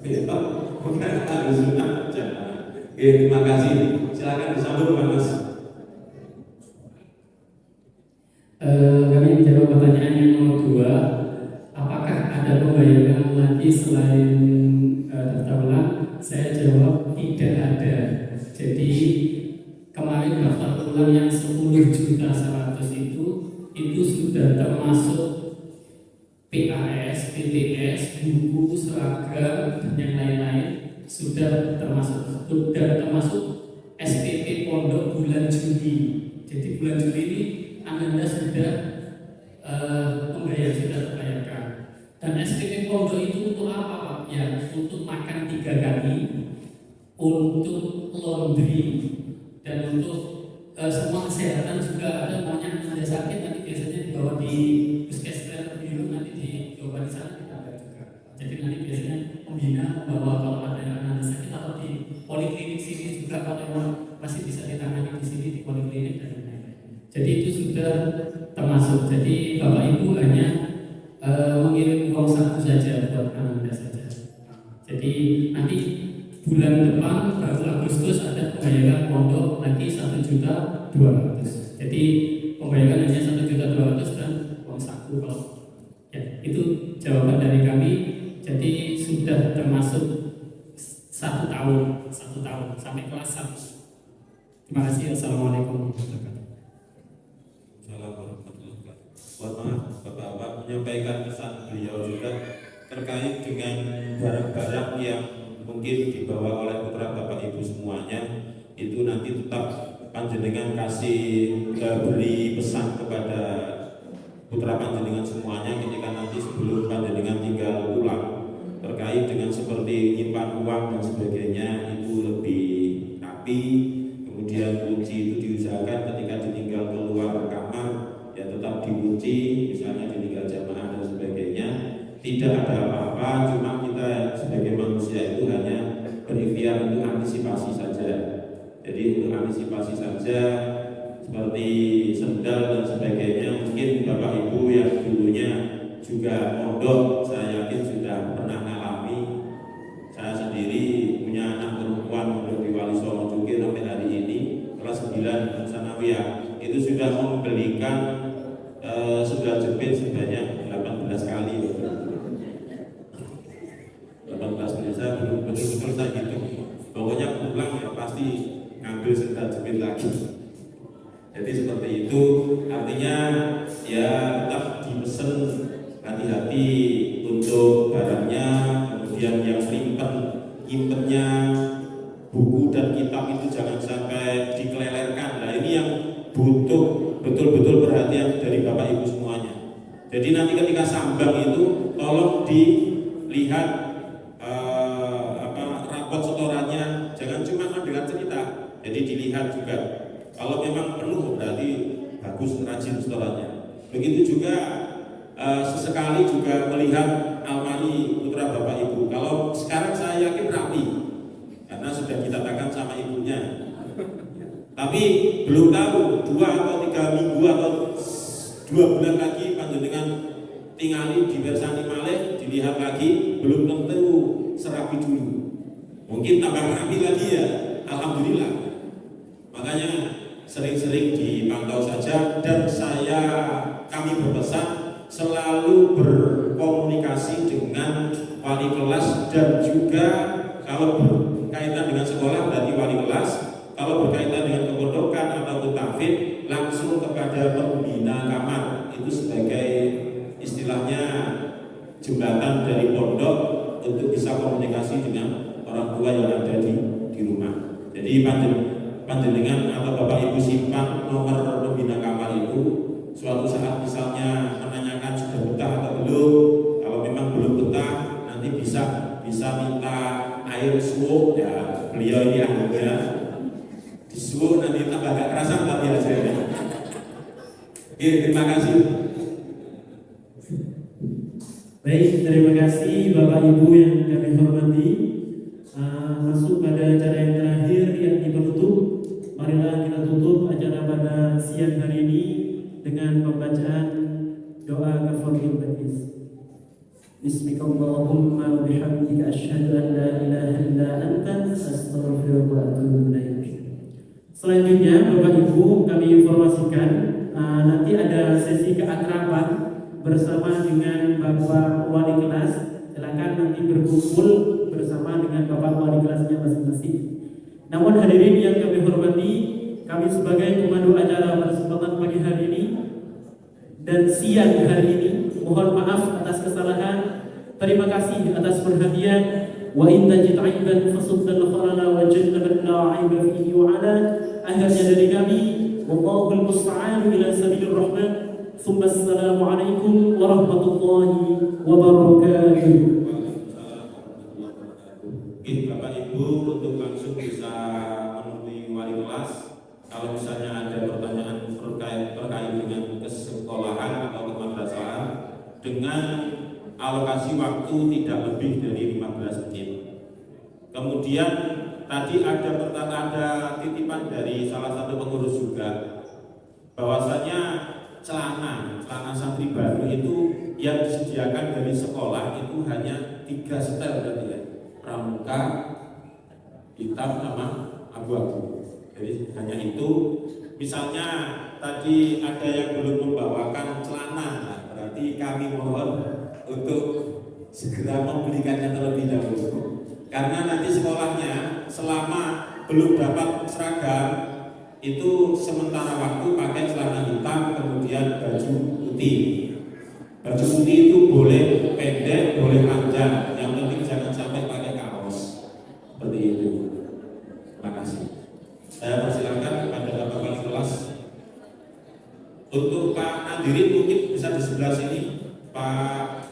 Kita bukan Ahlus Sunnah wal Jamaah. Oke, terima kasih. Silakan disambung Pak Mas. Kami menjawab pertanyaan yang nomor 2. Apakah ada pembayaran lagi selain daftar ulang? Saya jawab tidak ada. Jadi kemarin daftar ulang yang 10.100.000 itu sudah termasuk PAS, PTS, buku, seragam dan yang lain-lain sudah termasuk SPP Pondok bulan Juli. Jadi bulan Juli ini Anda sudah membayar, sudah terbayarkan. Dan SPP Pondok itu untuk apa Pak? Ya untuk makan 3 kali, untuk laundry, dan untuk semua kesehatan juga ada. Banyak yang ada sakit nanti biasanya dibawa di puskesmas dulu, nanti dibawa di sana kita ada juga. Jadi nanti biasanya pembina membawa kalau ada yang sakit atau di poliklinik sini juga kalau memang masih bisa ditangani di sini di poliklinik dan lain-lain. Jadi itu sudah termasuk. Jadi Bapak Ibu hanya mengirim uang saku saja buat Anda saja. Jadi nanti bulan depan baru Agustus ada pembayaran pondok lagi 1.200.000. Jadi pembayaran hanya 1.200.000 dan uang saku kalau ya itu jawaban dari kami. Jadi sudah termasuk 1 tahun sampai kelas 1. Terima kasih. Assalamualaikum warahmatullahi wabarakatuh. Mohon maaf Bapak-bapak menyampaikan pesan beliau juga terkait dengan barang-barang yang mungkin dibawa oleh putra Bapak Ibu semuanya, itu nanti tetap panjenengan kasih beri pesan kepada putra panjenengan semuanya ketika nanti sebelum panjenengan tinggal pulang, terkait dengan seperti nyimpan uang dan sebagainya itu lebih rapi. Kemudian kunci itu diusahakan ketika ditinggal keluar kamar ya tetap dikunci, misalnya ditinggal jamaah dan sebagainya. Tidak ada apa-apa, cuma kita sebagai manusia itu hanya berikhtiar untuk antisipasi saja. Jadi untuk antisipasi saja seperti sendal dan sebagainya. Mungkin Bapak Ibu yang dulunya juga mondok, saya yakin sudah pernah mengalami. Saya sendiri punya anak perempuan mondok di Wali Songo juga sampai hari ini kelas 9 Sanawiyah, itu sudah membelikan sendal jepit sebanyak 18 kali. 18 kali saya belum betul-betul saya gitu. Pokoknya pulang ya pasti ngambil sendal jepit lagi. Jadi seperti itu, artinya ya tetap dipesan hati-hati untuk barangnya. Kemudian yang nyimpennya buku dan kitab itu jangan sampai dikelelerkan. Nah ini yang butuh betul-betul perhatian dari Bapak Ibu semuanya. Jadi nanti ketika sambang itu tolong dilihat rapot setorannya, jangan cuma mendengar cerita. Jadi dilihat juga. Kalau memang penuh berarti bagus, rajin setorannya. Begitu juga sesekali juga melihat almari putra Bapak Ibu. Kalau sekarang saya yakin rapi karena sudah ditatakan sama ibunya. Tapi belum tahu 2 atau 3 minggu atau 2 bulan lagi panjenengan tingali di Bersani Malih, dilihat lagi belum tentu serapi dulu. Mungkin tambah rapi lagi ya, alhamdulillah. Makanya sering-sering dipantau saja dan kami berpesan selalu berkomunikasi dengan wali kelas dan juga kalau berkaitan dengan sekolah berarti wali kelas, kalau berkaitan dengan kepondokan atau tahfidz langsung kepada pembina kamar. Itu sebagai istilahnya jembatan dari pondok untuk bisa komunikasi dengan orang tua yang ada di rumah. Jadi panjenengan atau Bapak Ibu simpan nomor pembina kamar itu. Suatu saat misalnya menanyakan sudah betah atau belum. Kalau memang belum betah, nanti bisa minta air suwuk ya. Beliau ini ahlinya di suwuk, nanti tambah gak kerasa tapi hasilnya. Oke, terima kasih. Baik, terima kasih Bapak Ibu yang kami hormati. Masuk pada acara yang terakhir yakni penutup. Marilah kita tutup acara pada siang hari ini dengan pembacaan doa kafaratul majlis. Bismillahirrahmanirrahim wa bihamdika asyhadu an la ilaha illa anta astaghfiruka wa atubu ilaik. Selanjutnya Bapak Ibu kami informasikan nanti ada sesi keakraban bersama dengan Bapak wali kelas. Silakan nanti berkumpul bersama dengan Bapak wali kelasnya masing-masing. Namun hadirin yang kami hormati, kami sebagai pemandu acara pada kesempatan pagi hari ini dan siang hari ini, mohon maaf atas kesalahan. Terima kasih atas perhatian. Wa in tajid aiban fasuddan kharana wa jannabna aiba fihi wa ala. Akhirnya dari kami, wallahul musta'an ila sabilir rahman. Tsumma assalamu alaikum warahmatullahi wabarakatuh. Bapak Ibu untuk langsung bisa menemui wali kelas. Kalau misalnya ada pertanyaan terkait dengan kesekolahan atau kemadrasahan dengan alokasi waktu tidak lebih dari 15 menit. Kemudian tadi ada titipan dari salah satu pengurus juga bahwasanya celana santri baru itu yang disediakan dari sekolah itu hanya 3 setel berarti ya. Pramuka, hitam sama abu-abu. Jadi hanya itu. Misalnya tadi ada yang belum membawakan celana, nah, berarti kami mohon untuk segera membelikannya terlebih dahulu. Karena nanti sekolahnya selama belum dapat seragam itu sementara waktu pakai celana hitam kemudian baju putih. Baju putih itu boleh pendek, boleh panjang. Yang penting jangan sampai pakai kaos. Seperti itu. Terima kasih. Saya persilakan kepada Bapak Wali kelas. Untuk Pak Nadirin mungkin bisa di sebelah sini. Pak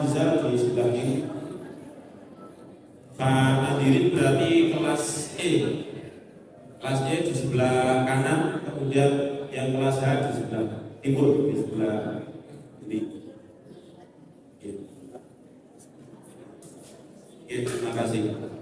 Rizal di sebelah kiri. Pak Nadirin berarti kelas E. Kelas E di sebelah kanan, kemudian yang kelas H di sebelah timur, di sebelah kiri. Terima kasih.